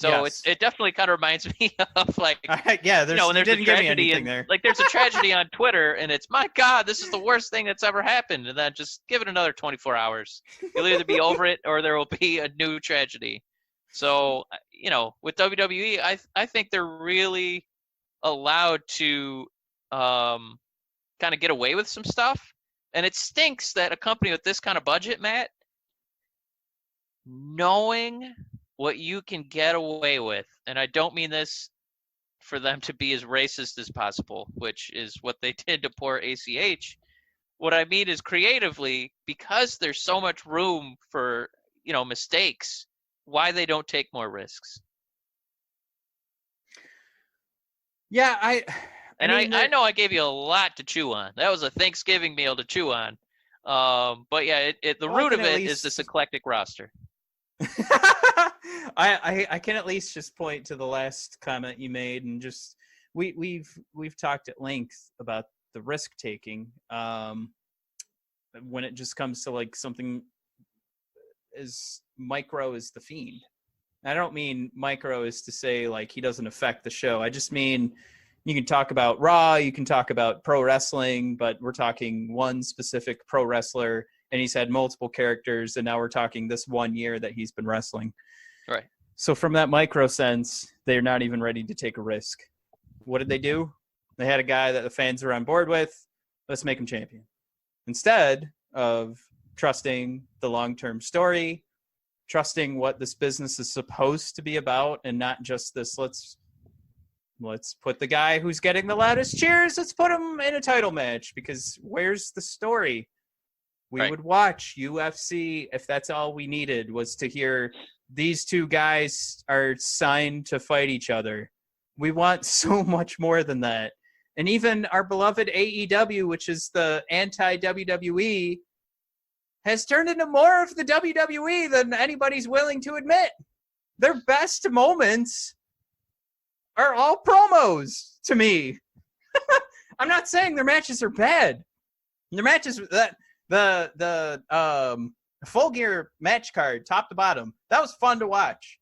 [SPEAKER 2] So
[SPEAKER 3] yes.
[SPEAKER 2] it definitely kind of reminds me of like,
[SPEAKER 3] yeah, there's,
[SPEAKER 2] when there's a tragedy and
[SPEAKER 3] there.
[SPEAKER 2] like there's a tragedy on Twitter and it's, my God, this is the worst thing that's ever happened. And then just give it another 24 hours. You'll either be over it or there will be a new tragedy. So, with WWE, I think they're really allowed to kind of get away with some stuff. And it stinks that a company with this kind of budget, Matt, knowing what you can get away with, and I don't mean this for them to be as racist as possible, which is what they did to poor ACH. What I mean is creatively, because there's so much room for, mistakes, why they don't take more risks.
[SPEAKER 3] Yeah,
[SPEAKER 2] I know I gave you a lot to chew on. That was a Thanksgiving meal to chew on. But yeah, the root of it is this eclectic roster.
[SPEAKER 3] I can at least just point to the last comment you made, and just we've talked at length about the risk taking when it just comes to like something as micro as the Fiend. I don't mean micro as to say like he doesn't affect the show. I just mean you can talk about Raw, you can talk about pro wrestling, but we're talking one specific pro wrestler, and he's had multiple characters, and now we're talking this 1 year that he's been wrestling.
[SPEAKER 2] Right.
[SPEAKER 3] So from that micro sense, they're not even ready to take a risk. What did they do? They had a guy that the fans are on board with. Let's make him champion. Instead of trusting the long-term story, trusting what this business is supposed to be about, and not just this, let's put the guy who's getting the loudest cheers, let's put him in a title match, because where's the story? We would watch UFC if that's all we needed, was to hear these two guys are signed to fight each other. We want so much more than that. And even our beloved AEW, which is the anti-WWE, has turned into more of the WWE than anybody's willing to admit. Their best moments are all promos to me. I'm not saying their matches are bad. Their matches, the Full Gear match card, top to bottom, that was fun to watch.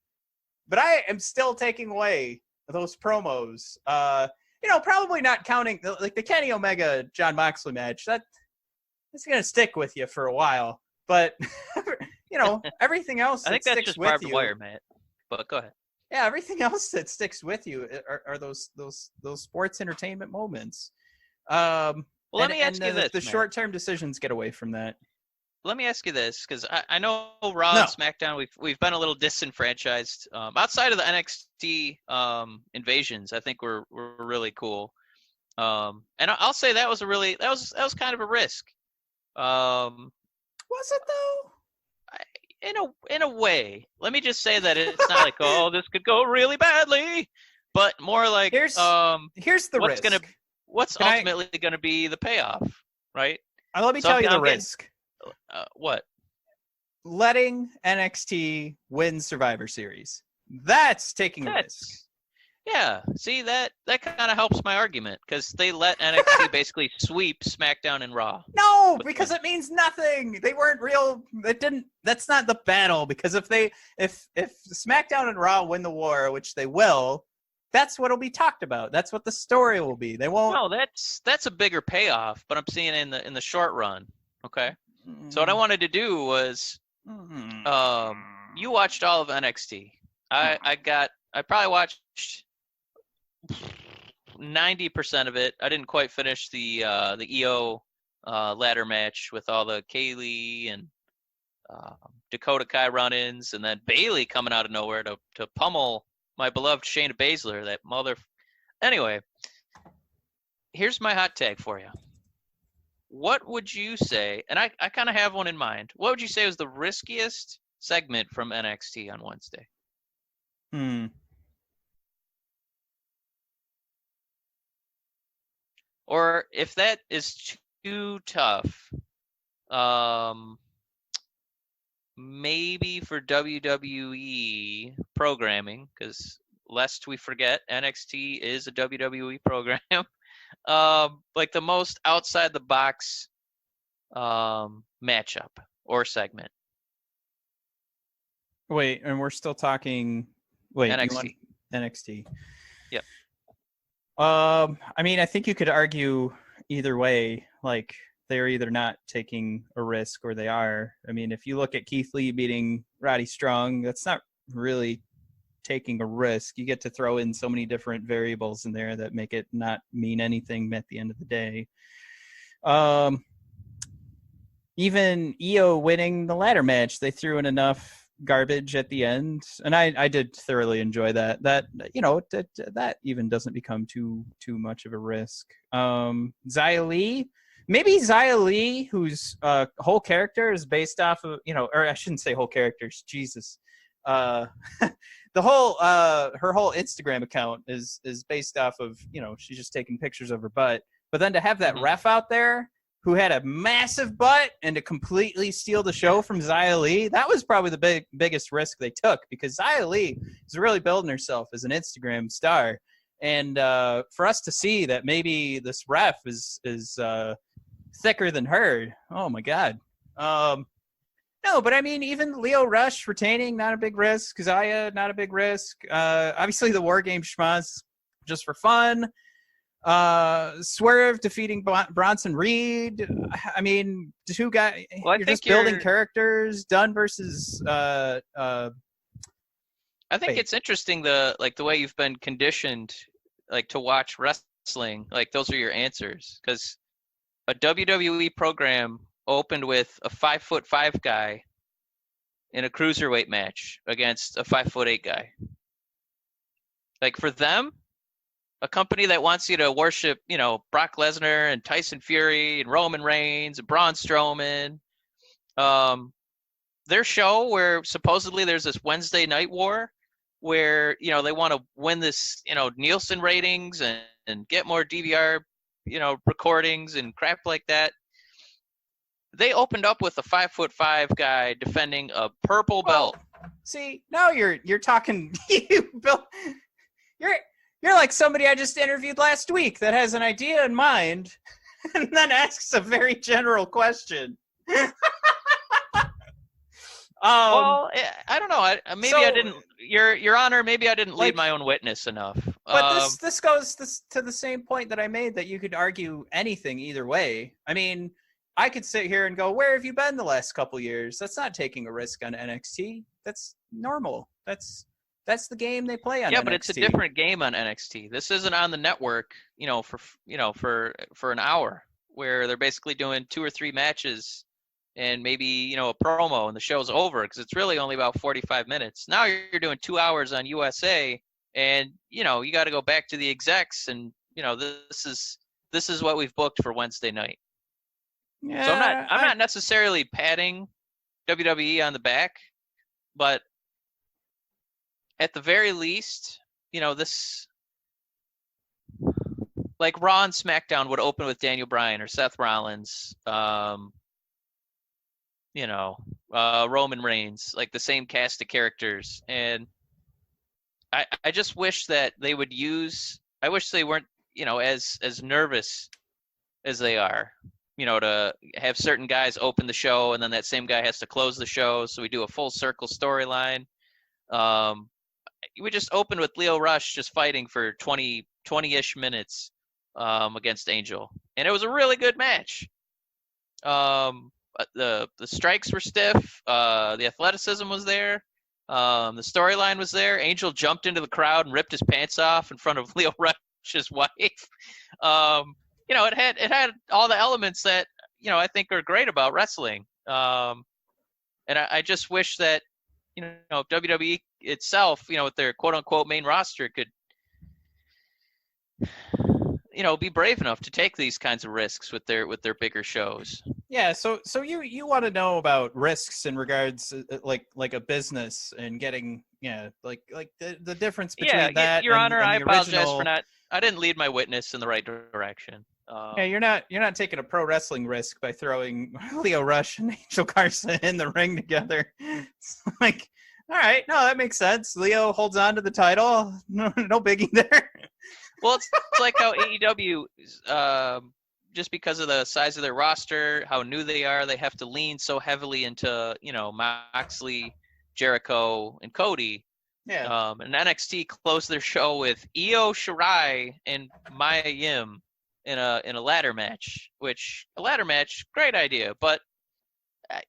[SPEAKER 3] But I am still taking away those promos. probably not counting like the Kenny Omega John Moxley match. That's gonna stick with you for a while. But everything else
[SPEAKER 2] I
[SPEAKER 3] that
[SPEAKER 2] think that's
[SPEAKER 3] sticks
[SPEAKER 2] just
[SPEAKER 3] with
[SPEAKER 2] barbed
[SPEAKER 3] you.
[SPEAKER 2] wire, Matt. But go ahead.
[SPEAKER 3] Yeah, everything else that sticks with you are those sports entertainment moments.
[SPEAKER 2] Well, let me ask you this:
[SPEAKER 3] the short-term decisions get away from that.
[SPEAKER 2] Let me ask you this, because I know Raw and SmackDown, we've been a little disenfranchised. Outside of the NXT invasions, I think we're really cool. And I'll say that was kind of a risk.
[SPEAKER 3] Was it though?
[SPEAKER 2] In a way. Let me just say that it's not like, oh, this could go really badly, but more like
[SPEAKER 3] here's the risk.
[SPEAKER 2] What's ultimately going to be the payoff, right?
[SPEAKER 3] Let me tell you the risk.
[SPEAKER 2] What?
[SPEAKER 3] Letting NXT win Survivor Series. That's taking a risk.
[SPEAKER 2] Yeah. See, that kind of helps my argument, because they let NXT basically sweep SmackDown and Raw.
[SPEAKER 3] No, because it means nothing. They weren't real. That's not the battle. Because if SmackDown and Raw win the war, which they will, that's what'll be talked about. That's what the story will be. They won't.
[SPEAKER 2] No, that's a bigger payoff. But I'm seeing in the short run. Okay. So what I wanted to do was, you watched all of NXT. I probably watched 90% of it. I didn't quite finish the EO ladder match with all the Kaylee and Dakota Kai run-ins, and then Bailey coming out of nowhere to pummel my beloved Shayna Baszler. That mother. Anyway, here's my hot tag for you. What would you say? And I kind of have one in mind. What would you say was the riskiest segment from NXT on Wednesday? Or if that is too tough, maybe for WWE programming, because lest we forget, NXT is a WWE program. Like the most outside the box matchup or segment.
[SPEAKER 3] Wait, and we're still talking. Wait,
[SPEAKER 2] NXT.
[SPEAKER 3] NXT.
[SPEAKER 2] Yep.
[SPEAKER 3] I mean, I think you could argue either way. Like, they're either not taking a risk or they are. I mean, if you look at Keith Lee beating Roddy Strong, that's not really taking a risk. You get to throw in so many different variables in there that make it not mean anything at the end of the day. Even EO winning the ladder match, they threw in enough garbage at the end, and I did thoroughly enjoy that. That even doesn't become too much of a risk. Xia Li, whose whole character is based off of, or I shouldn't say whole characters, Jesus. The whole her whole Instagram account is based off of, she's just taking pictures of her butt. But then to have that ref out there who had a massive butt and to completely steal the show from Xia Li, that was probably the biggest risk they took, because Xia Li is really building herself as an Instagram star. And for us to see that maybe this ref is thicker than her, oh my God. No, but I mean, even Leo Rush retaining, not a big risk. Xia, not a big risk. Obviously, the War Game schmaz, just for fun. Swerve defeating Bronson Reed. I mean, two guys.
[SPEAKER 2] Well,
[SPEAKER 3] you're just building characters. Dunn versus.
[SPEAKER 2] I think it's interesting the way you've been conditioned, to watch wrestling. Like, those are your answers, because a WWE program opened with a 5'5" guy in a cruiserweight match against a 5'8" guy. Like, for them, a company that wants you to worship, Brock Lesnar and Tyson Fury and Roman Reigns and Braun Strowman, their show where supposedly there's this Wednesday night war where, they want to win this, Nielsen ratings and get more DVR, recordings and crap like that. They opened up with a 5'5" guy defending a purple belt.
[SPEAKER 3] See, now you're talking, Bill. You're like somebody I just interviewed last week that has an idea in mind and then asks a very general question.
[SPEAKER 2] Well, I don't know. Maybe I didn't. Your Honor, maybe I didn't lead my own witness enough.
[SPEAKER 3] But this goes to the same point that I made, that you could argue anything either way. I mean, I could sit here and go, where have you been the last couple years? That's not taking a risk on NXT. That's normal. That's the game they play on NXT.
[SPEAKER 2] Yeah, but it's a different game on NXT. This isn't on the network, for an hour, where they're basically doing 2 or 3 matches and maybe, a promo and the show's over, because it's really only about 45 minutes. Now you're doing 2 hours on USA, and, you got to go back to the execs, and, this is what we've booked for Wednesday night.
[SPEAKER 3] Yeah,
[SPEAKER 2] so I'm not necessarily patting WWE on the back, but at the very least, this, like Raw and SmackDown would open with Daniel Bryan or Seth Rollins, Roman Reigns, like the same cast of characters. And I just wish that they would I wish they weren't, as nervous as they are, to have certain guys open the show and then that same guy has to close the show. So we do a full circle storyline. We just opened with Lio Rush just fighting for 20-ish minutes against Angel. And it was a really good match. The strikes were stiff. The athleticism was there. The storyline was there. Angel jumped into the crowd and ripped his pants off in front of Lio Rush's wife. It had all the elements that, I think are great about wrestling. And I just wish that, WWE itself, with their quote unquote main roster could, be brave enough to take these kinds of risks with their bigger shows.
[SPEAKER 3] Yeah. So you want to know about risks in regards like a business and getting, like the difference between that.
[SPEAKER 2] Your Honor,
[SPEAKER 3] and
[SPEAKER 2] I apologize
[SPEAKER 3] original...
[SPEAKER 2] for I didn't lead my witness in the right direction.
[SPEAKER 3] You're not taking a pro wrestling risk by throwing Lio Rush and Angel Garza in the ring together. It's like, all right, no, that makes sense. Lio holds on to the title. No biggie there.
[SPEAKER 2] Well, it's like how AEW, just because of the size of their roster, how new they are, they have to lean so heavily into, Moxley, Jericho, and Cody.
[SPEAKER 3] Yeah.
[SPEAKER 2] And NXT closed their show with Io Shirai and Mia Yim in a ladder match, great idea, but I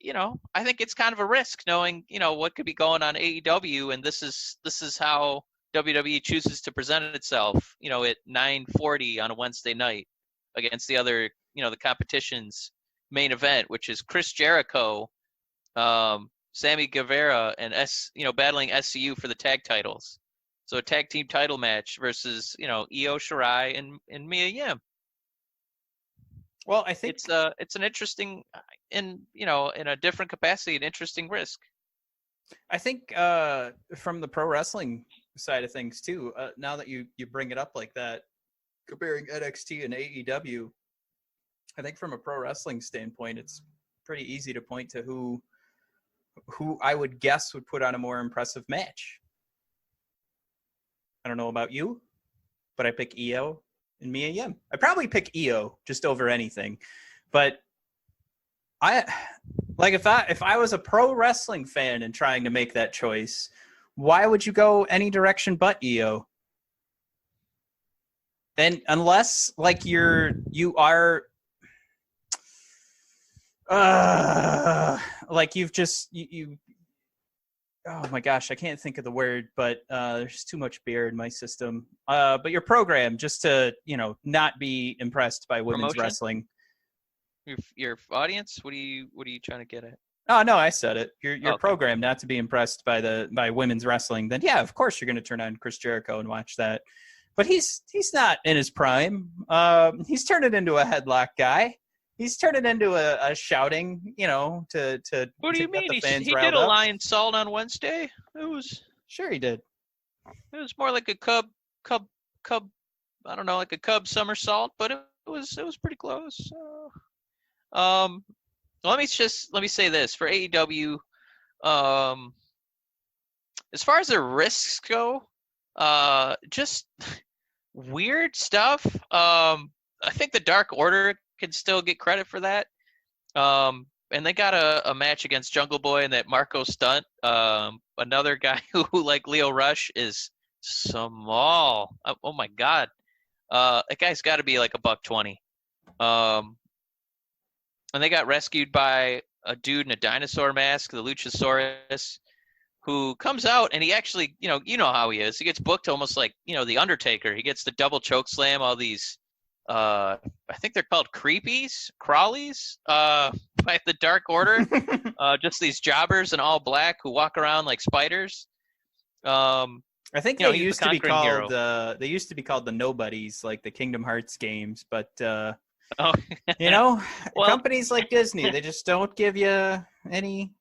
[SPEAKER 2] think it's kind of a risk knowing, what could be going on AEW, and this is how WWE chooses to present itself, at 9:40 on a Wednesday night against the other, the competition's main event, which is Chris Jericho, Sammy Guevara, and battling SCU for the tag titles. So a tag team title match versus, Io Shirai and Mia Yim.
[SPEAKER 3] Well, I think
[SPEAKER 2] it's an interesting, in a different capacity, an interesting risk.
[SPEAKER 3] I think from the pro wrestling side of things too, now that you bring it up like that, comparing NXT and AEW, I think from a pro wrestling standpoint, it's pretty easy to point to who I would guess would put on a more impressive match. I don't know about you, but I pick Io and Mia Yim. I probably pick Io just over anything, but if I was a pro wrestling fan and trying to make that choice, why would you go any direction but Io? And unless you are oh my gosh, I can't think of the word, but there's too much beer in my system. But you're programmed just to, not be impressed by women's
[SPEAKER 2] Promotion?
[SPEAKER 3] wrestling.
[SPEAKER 2] Your audience? What are you trying to get at?
[SPEAKER 3] Oh no, I said it. You're
[SPEAKER 2] Okay.
[SPEAKER 3] programmed not to be impressed by women's wrestling. Then yeah, of course you're going to turn on Chris Jericho and watch that. But he's not in his prime. He's turning into a headlock guy. He's turning into a shouting, to
[SPEAKER 2] What do you
[SPEAKER 3] get
[SPEAKER 2] mean?
[SPEAKER 3] the fans
[SPEAKER 2] He
[SPEAKER 3] riled
[SPEAKER 2] did a
[SPEAKER 3] up.
[SPEAKER 2] lion salt on Wednesday.
[SPEAKER 3] Sure, he did.
[SPEAKER 2] It was more like a cub. I don't know, like a cub somersault, but it was pretty close. Let me say this for AEW. As far as their risks go, just weird stuff. I think the Dark Order can still get credit for that. And they got a match against Jungle Boy and that Marco stunt. Another guy who, like Lio Rush, is Small. Oh my God. That guy's got to be like $120. And they got rescued by a dude in a dinosaur mask, the Luchasaurus, who comes out and he actually, you know how he is. He gets booked almost like, the Undertaker. He gets the double choke slam, all these, I think they're called crawlies, by the Dark Order. Just these jobbers in all black who walk around like spiders.
[SPEAKER 3] I think they used to be called they used to be called the Nobodies, like the Kingdom Hearts games, but
[SPEAKER 2] Oh.
[SPEAKER 3] well, companies like
[SPEAKER 2] like
[SPEAKER 3] Disney, they just don't give you any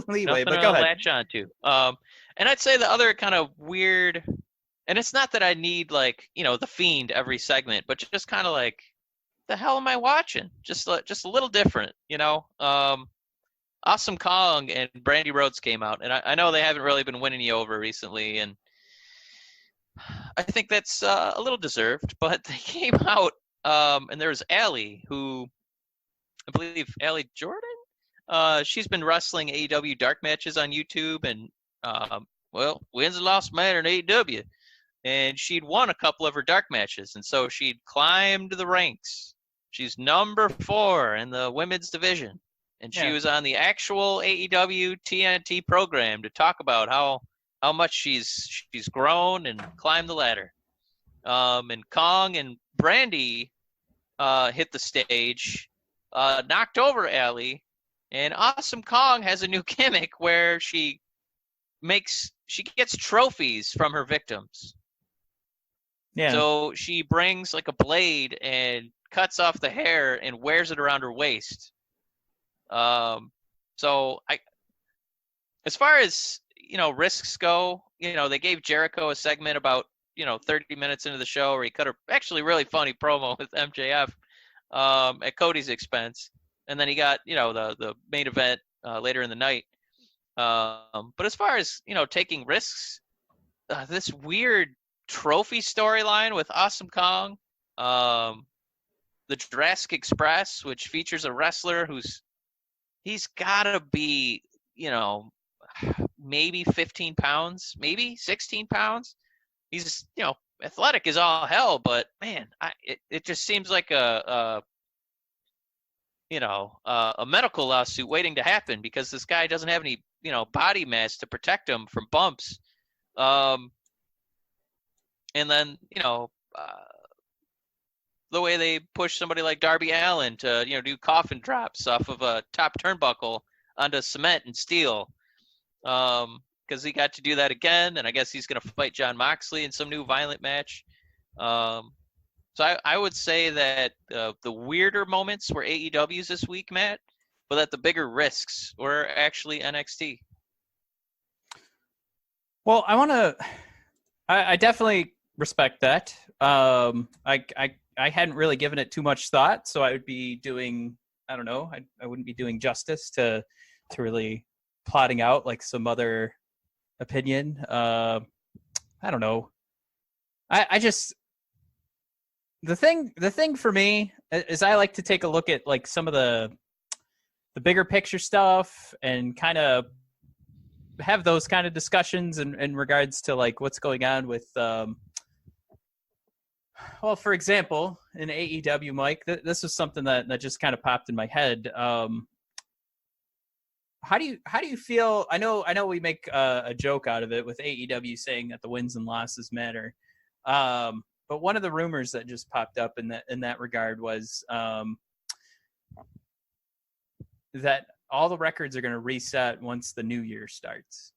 [SPEAKER 3] leeway. But go ahead.
[SPEAKER 2] Latch on to. And I'd say the other kind of weird, and it's not that I need like the Fiend every segment, but just kind of like, the hell am I watching? Just a little different, Awesome Kong and Brandy Rhodes came out, and I know they haven't really been winning you over recently, and I think that's a little deserved. But they came out, and there was Allie, who I believe Allie Jordan. She's been wrestling AEW dark matches on YouTube, and wins and loss matter in AEW, and she'd won a couple of her dark matches, and so she'd climbed the ranks. She's number 4 in the women's division. And she was on the actual AEW TNT program to talk about how much she's grown and climbed the ladder. And Kong and Brandy hit the stage, knocked over Allie, and Awesome Kong has a new gimmick where she gets trophies from her victims. Yeah. So she brings like a blade and cuts off the hair and wears it around her waist. So as far as, risks go, they gave Jericho a segment about, 30 minutes into the show where he cut a actually really funny promo with MJF, at Cody's expense. And then he got, the main event, later in the night. But as far as, taking risks, this weird trophy storyline with Awesome Kong, the Jurassic Express, which features a wrestler he's got to be, maybe 15 pounds, maybe 16 pounds. He's, athletic as all hell, but man, it just seems like a medical lawsuit waiting to happen because this guy doesn't have any, body mass to protect him from bumps. And then, the way they push somebody like Darby Allin to, do coffin drops off of a top turnbuckle onto cement and steel. Because he got to do that again, and I guess he's going to fight Jon Moxley in some new violent match. So I would say that the weirder moments were AEW's this week, Matt, but that the bigger risks were actually NXT.
[SPEAKER 3] Well, I definitely respect that. I hadn't really given it too much thought, so I would be doing, I don't know, I wouldn't be doing justice to really plotting out like some other opinion. I don't know. I just, the thing for me is I like to take a look at like some of the bigger picture stuff and kind of have those kind of discussions in regards to like what's going on with, well, for example, in AEW, Mike, this was something that just kind of popped in my head. How do you feel? I know we make a joke out of it with AEW saying that the wins and losses matter. But one of the rumors that just popped up in that regard was that all the records are going to reset once the new year starts.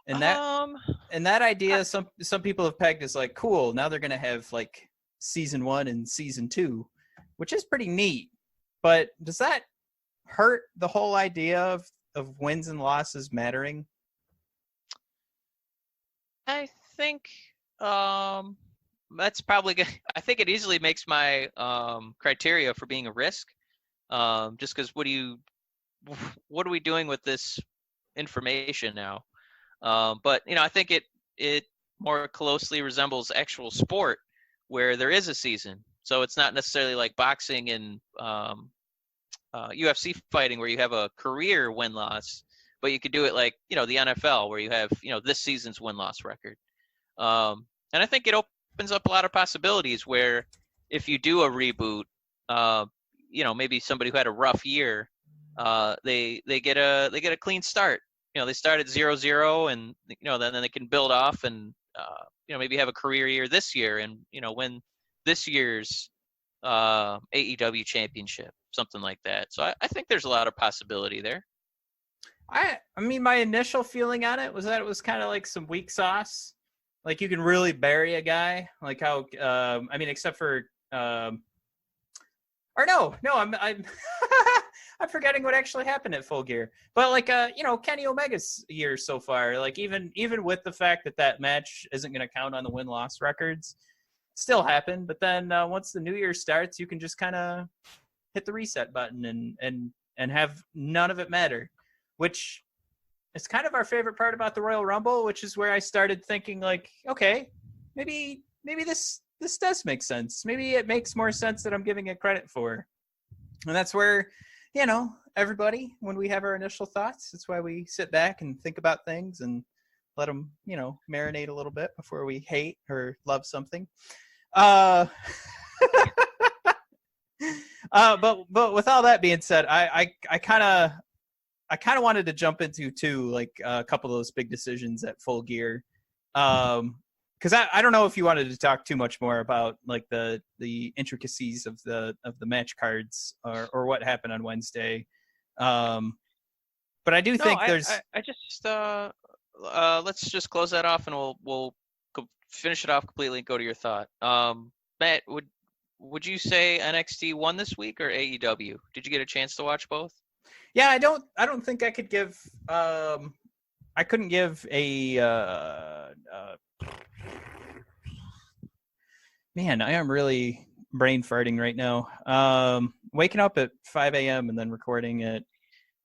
[SPEAKER 3] And that idea, some people have pegged as like, cool, now they're going to have like season 1 and season 2, which is pretty neat. But does that hurt the whole idea of wins and losses mattering?
[SPEAKER 2] I think that's probably good. I think it easily makes my criteria for being a risk. Just because what are we doing with this information now? But I think it more closely resembles actual sport where there is a season. So it's not necessarily like boxing and UFC fighting where you have a career win-loss, but you could do it like, the NFL where you have, this season's win-loss record. And I think it opens up a lot of possibilities where if you do a reboot, maybe somebody who had a rough year, they get a clean start. They start at 0-0 and, then they can build off and, maybe have a career year this year and, win this year's AEW championship, something like that. So I think there's a lot of possibility there.
[SPEAKER 3] I mean, my initial feeling on it was that it was kind of like some weak sauce. Like you can really bury a guy, like how, except for, I'm I'm forgetting what actually happened at Full Gear. But like, Kenny Omega's year so far, like even with the fact that match isn't going to count on the win-loss records, still happened. But then once the new year starts, you can just kind of hit the reset button and have none of it matter, which is kind of our favorite part about the Royal Rumble, which is where I started thinking like, okay, maybe this does make sense. Maybe it makes more sense than I'm giving it credit for. And that's where, everybody, when we have our initial thoughts, it's why we sit back and think about things and let them, marinate a little bit before we hate or love something. But with all that being said, I kind of wanted to jump into too, like a couple of those big decisions at Full Gear. Because I don't know if you wanted to talk too much more about like the intricacies of the match cards or what happened on Wednesday. But I do think there's.
[SPEAKER 2] I just let's just close that off and we'll finish it off completely and go to your thought. Matt, would you say NXT won this week or AEW? Did you get a chance to watch both?
[SPEAKER 3] Yeah, I don't think I could give. I couldn't give a. Man, I am really brain farting right now. Waking up at 5 a.m. and then recording at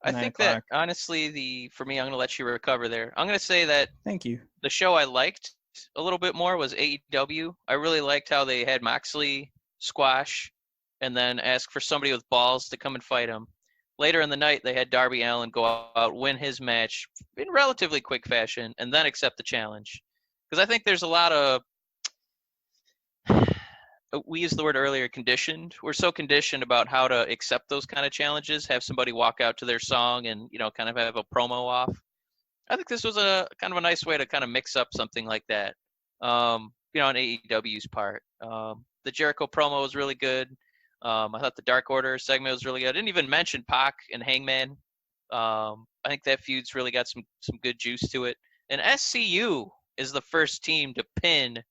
[SPEAKER 3] 9
[SPEAKER 2] I think
[SPEAKER 3] o'clock.
[SPEAKER 2] that honestly, for me, I'm going to let you recover there. I'm going to say that.
[SPEAKER 3] Thank you.
[SPEAKER 2] The show I liked a little bit more was AEW. I really liked how they had Moxley squash and then ask for somebody with balls to come and fight him. Later in the night, they had Darby Allin go out, win his match in relatively quick fashion, and then accept the challenge. Because I think there's a lot of, we used the word earlier, conditioned. We're so conditioned about how to accept those kind of challenges, have somebody walk out to their song and, kind of have a promo off. I think this was a kind of a nice way to kind of mix up something like that, on AEW's part. The Jericho promo was really good. I thought the Dark Order segment was really good. I didn't even mention Pac and Hangman. I think that feud's really got some good juice to it. And SCU is the first team to pin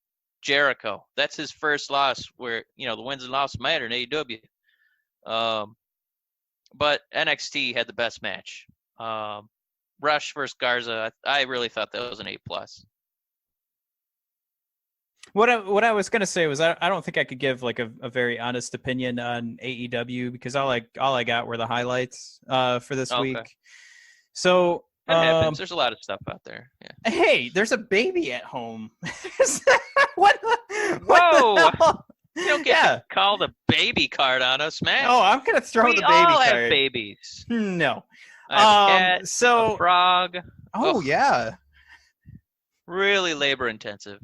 [SPEAKER 2] Jericho. That's his first loss where, the wins and losses matter in AEW. But NXT had the best match. Rush versus Garza, I really thought that was an A+.
[SPEAKER 3] What I was gonna say was I don't think I could give like a very honest opinion on AEW because all I got were the highlights for this week. So
[SPEAKER 2] that happens. There's a lot of stuff out there. Yeah.
[SPEAKER 3] Hey, there's a baby at home. What
[SPEAKER 2] Whoa!
[SPEAKER 3] the hell?
[SPEAKER 2] You don't get to call the baby card on us, man.
[SPEAKER 3] Oh, I'm gonna throw the baby card.
[SPEAKER 2] We all have babies.
[SPEAKER 3] No.
[SPEAKER 2] I have a cat,
[SPEAKER 3] so
[SPEAKER 2] a frog.
[SPEAKER 3] Oh yeah.
[SPEAKER 2] Really labor intensive.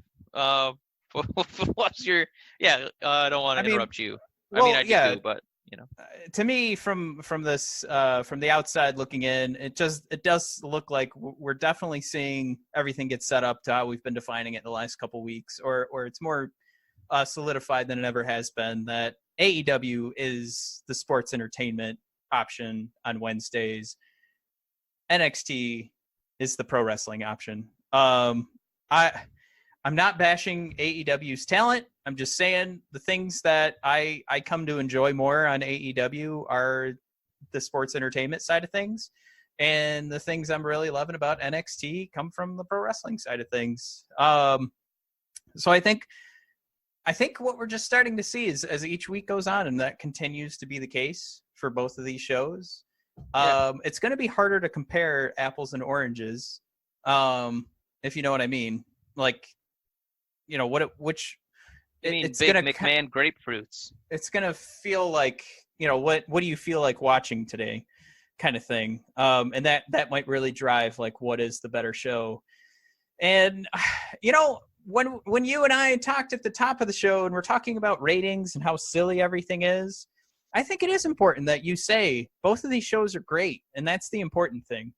[SPEAKER 2] What's your? Yeah, I don't want to interrupt you. I do, but
[SPEAKER 3] to me, from this, from the outside looking in, it does look like we're definitely seeing everything get set up to how we've been defining it in the last couple weeks, or it's more solidified than it ever has been. That AEW is the sports entertainment option on Wednesdays. NXT is the pro wrestling option. I'm not bashing AEW's talent. I'm just saying the things that I come to enjoy more on AEW are the sports entertainment side of things. And the things I'm really loving about NXT come from the pro wrestling side of things. So I think what we're just starting to see is as each week goes on, and that continues to be the case for both of these shows, it's going to be harder to compare apples and oranges, if you know what I mean. Like, which
[SPEAKER 2] it's big McMahon grapefruits.
[SPEAKER 3] It's gonna feel like, what do you feel like watching today? kind of thing. And that might really drive like what is the better show. And when you and I talked at the top of the show and we're talking about ratings and how silly everything is, I think it is important that you say both of these shows are great, and that's the important thing.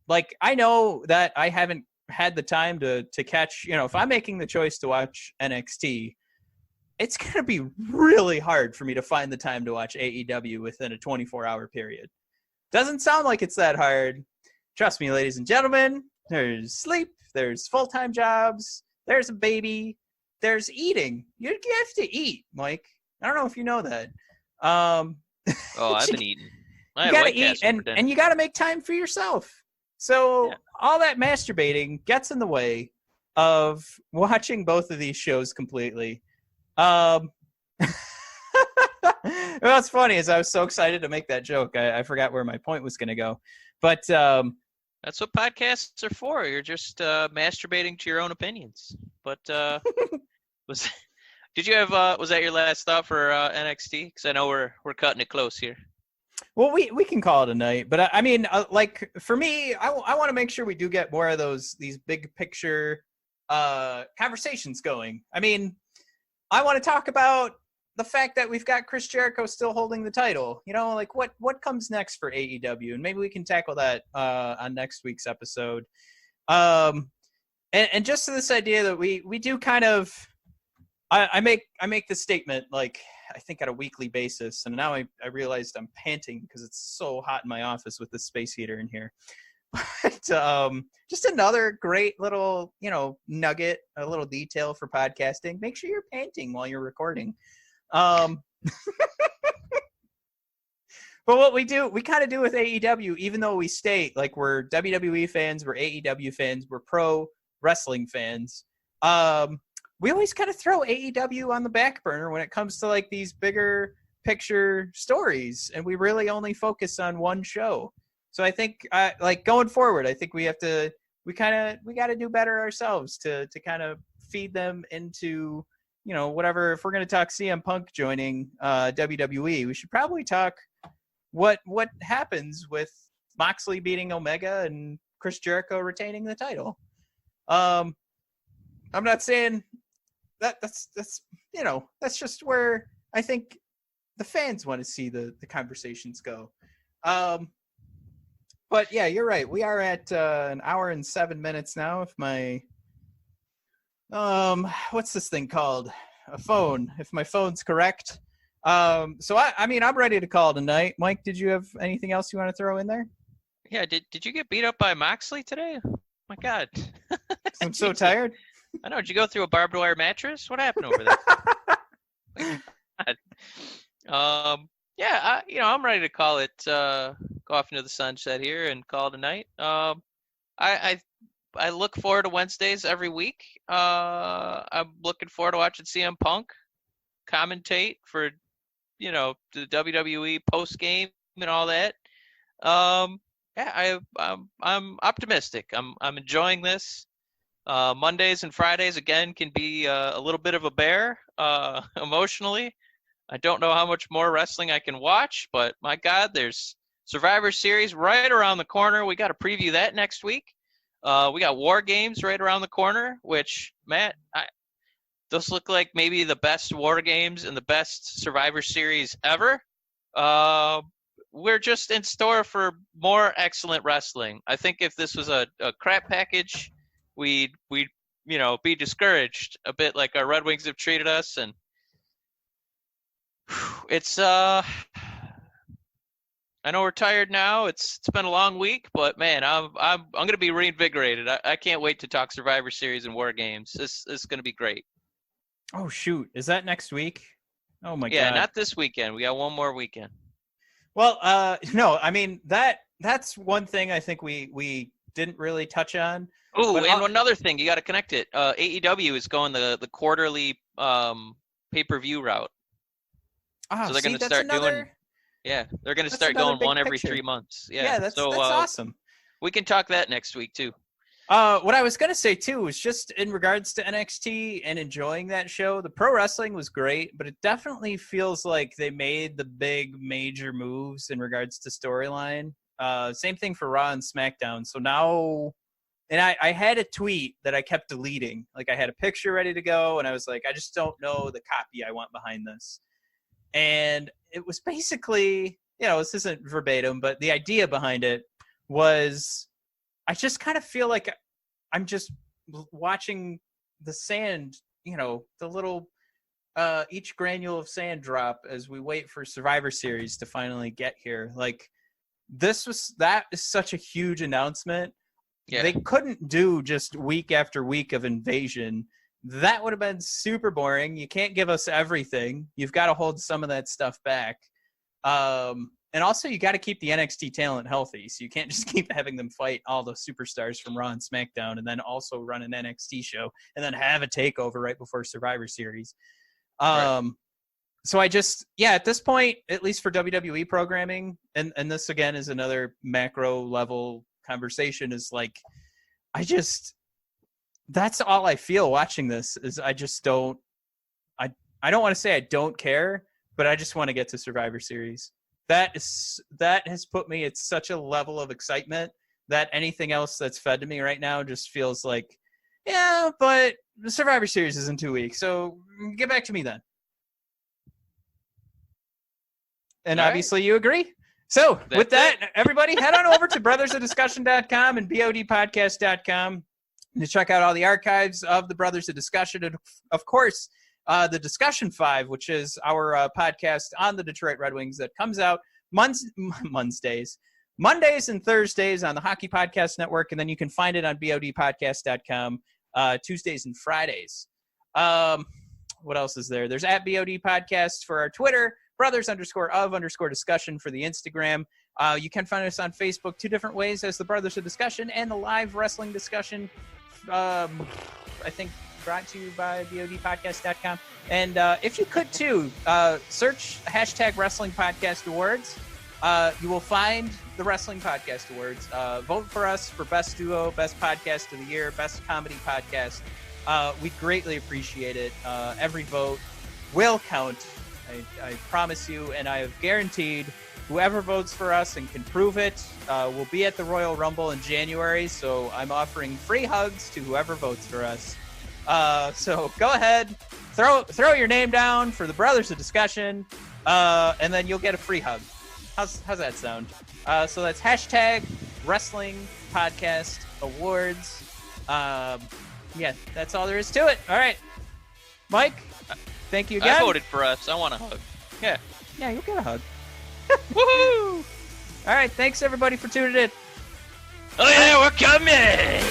[SPEAKER 3] Like, I know that I haven't had the time to catch, if I'm making the choice to watch NXT, it's going to be really hard for me to find the time to watch AEW within a 24-hour period. Doesn't sound like it's that hard. Trust me, ladies and gentlemen, there's sleep, there's full-time jobs, there's a baby, there's eating. You have to eat, Mike. I don't know if you know that.
[SPEAKER 2] I've been eating.
[SPEAKER 3] You got to eat, and you got to make time for yourself. So all that masturbating gets in the way of watching both of these shows completely. What's funny is I was so excited to make that joke. I forgot where my point was going to go. But
[SPEAKER 2] that's what podcasts are for. You're just masturbating to your own opinions. But did you have was that your last thought for NXT? Because I know we're cutting it close here.
[SPEAKER 3] Well, we can call it a night, but I mean, like for me, I want to make sure we do get more of these big picture conversations going. I mean, I want to talk about the fact that we've got Chris Jericho still holding the title. Like what comes next for AEW, and maybe we can tackle that on next week's episode. And just to this idea that we do kind of. I make this statement like I think on a weekly basis, and now I realized I'm panting because it's so hot in my office with the space heater in here. But just another great little nugget, a little detail for podcasting. Make sure you're panting while you're recording. But what we kind of do with AEW, even though we state like we're WWE fans, we're AEW fans, we're pro wrestling fans. We always kind of throw AEW on the back burner when it comes to like these bigger picture stories, and we really only focus on one show. So I think like going forward, I think we got to do better ourselves to kind of feed them into, whatever. If we're going to talk CM Punk joining WWE, we should probably talk what happens with Moxley beating Omega and Chris Jericho retaining the title. I'm not saying that's just where I think the fans want to see the conversations go. But yeah, you're right. We are at an hour and 7 minutes now. If my what's this thing called? A phone. If my phone's correct. So I mean, I'm ready to call tonight. Mike, did you have anything else you want to throw in there?
[SPEAKER 2] Yeah. Did you get beat up by Moxley today? Oh my God.
[SPEAKER 3] I'm so tired.
[SPEAKER 2] I know. Did you go through a barbed wire mattress? What happened over there? Yeah, I'm ready to call it. Go off into the sunset here and call it a night. I look forward to Wednesdays every week. I'm looking forward to watching CM Punk commentate for, the WWE post game and all that. Yeah, I'm optimistic. I'm enjoying this. Mondays and Fridays again can be a little bit of a bear emotionally. I don't know how much more wrestling I can watch, but my God, there's Survivor Series right around the corner. We got to preview that next week. We got War Games right around the corner, which, Matt, those look like maybe the best War Games and the best Survivor Series ever. We're just in store for more excellent wrestling. I think if this was a crap package, we'd be discouraged a bit like our Red Wings have treated us, and it's I know we're tired now. It's been a long week, but man, I'm going to be reinvigorated. I can't wait to talk Survivor Series and War Games. This is going to be great.
[SPEAKER 3] Oh shoot, is that next week? Oh my God.
[SPEAKER 2] Yeah, not this weekend. We got one more weekend.
[SPEAKER 3] Well, no, I mean that's one thing I think we didn't really touch on.
[SPEAKER 2] Oh, and another thing, you got to connect it. AEW is going the quarterly pay-per-view route. So they're going to start doing. Yeah, they're going to start going one every 3 months. Yeah,
[SPEAKER 3] that's awesome.
[SPEAKER 2] We can talk that next week too.
[SPEAKER 3] What I was going to say, too, was just in regards to NXT and enjoying that show, the pro wrestling was great, but it definitely feels like they made the big major moves in regards to storyline. Same thing for Raw and SmackDown. So now, and I had a tweet that I kept deleting. Like, I had a picture ready to go, and I was like, I just don't know the copy I want behind this. And it was basically, this isn't verbatim, but the idea behind it was, I just kind of feel like I'm just watching the sand, the little, each granule of sand drop as we wait for Survivor Series to finally get here. Like, that is such a huge announcement. Yeah. They couldn't do just week after week of Invasion. That would have been super boring. You can't give us everything. You've got to hold some of that stuff back. And also, you got to keep the NXT talent healthy. So you can't just keep having them fight all the superstars from Raw and SmackDown and then also run an NXT show and then have a takeover right before Survivor Series. Right. So I just, at this point, at least for WWE programming, and this, again, is another macro level conversation, is like, that's all I feel watching this, is I just don't, I don't want to say I don't care, but I just want to get to Survivor Series. That has put me at such a level of excitement that anything else that's fed to me right now just feels like, but the Survivor Series is in 2 weeks, so get back to me then. And all obviously you agree. So with that, everybody, head on over to brothersofdiscussion.com and bodpodcast.com to check out all the archives of the Brothers of Discussion. And, of course, the Discussion 5, which is our podcast on the Detroit Red Wings that comes out Mondays and Thursdays on the Hockey Podcast Network. And then you can find it on bodpodcast.com Tuesdays and Fridays. What else is there? There's at BOD Podcast for our Twitter, brothers_of_discussion for the Instagram. You can find us on Facebook 2 different ways, as the Brothers of Discussion and the live wrestling discussion. I think brought to you by bodpodcast.com. And if you could too, search hashtag Wrestling Podcast Awards. You will find the Wrestling Podcast Awards. Vote for us for Best Duo, Best Podcast of the Year, Best Comedy Podcast. We greatly appreciate it. Every vote will count. I promise you, and I have guaranteed whoever votes for us and can prove it will be at the Royal Rumble in January, so I'm offering free hugs to whoever votes for us. So go ahead, throw your name down for the Brothers of Discussion, and then you'll get a free hug. How's that sound? So that's hashtag Wrestling Podcast Awards. That's all there is to it. All right, Mike. Thank you again.
[SPEAKER 2] I voted for us. I want a hug.
[SPEAKER 3] Yeah, you'll get a hug. Woohoo! All right, thanks everybody for tuning in.
[SPEAKER 2] Oh yeah, we're coming!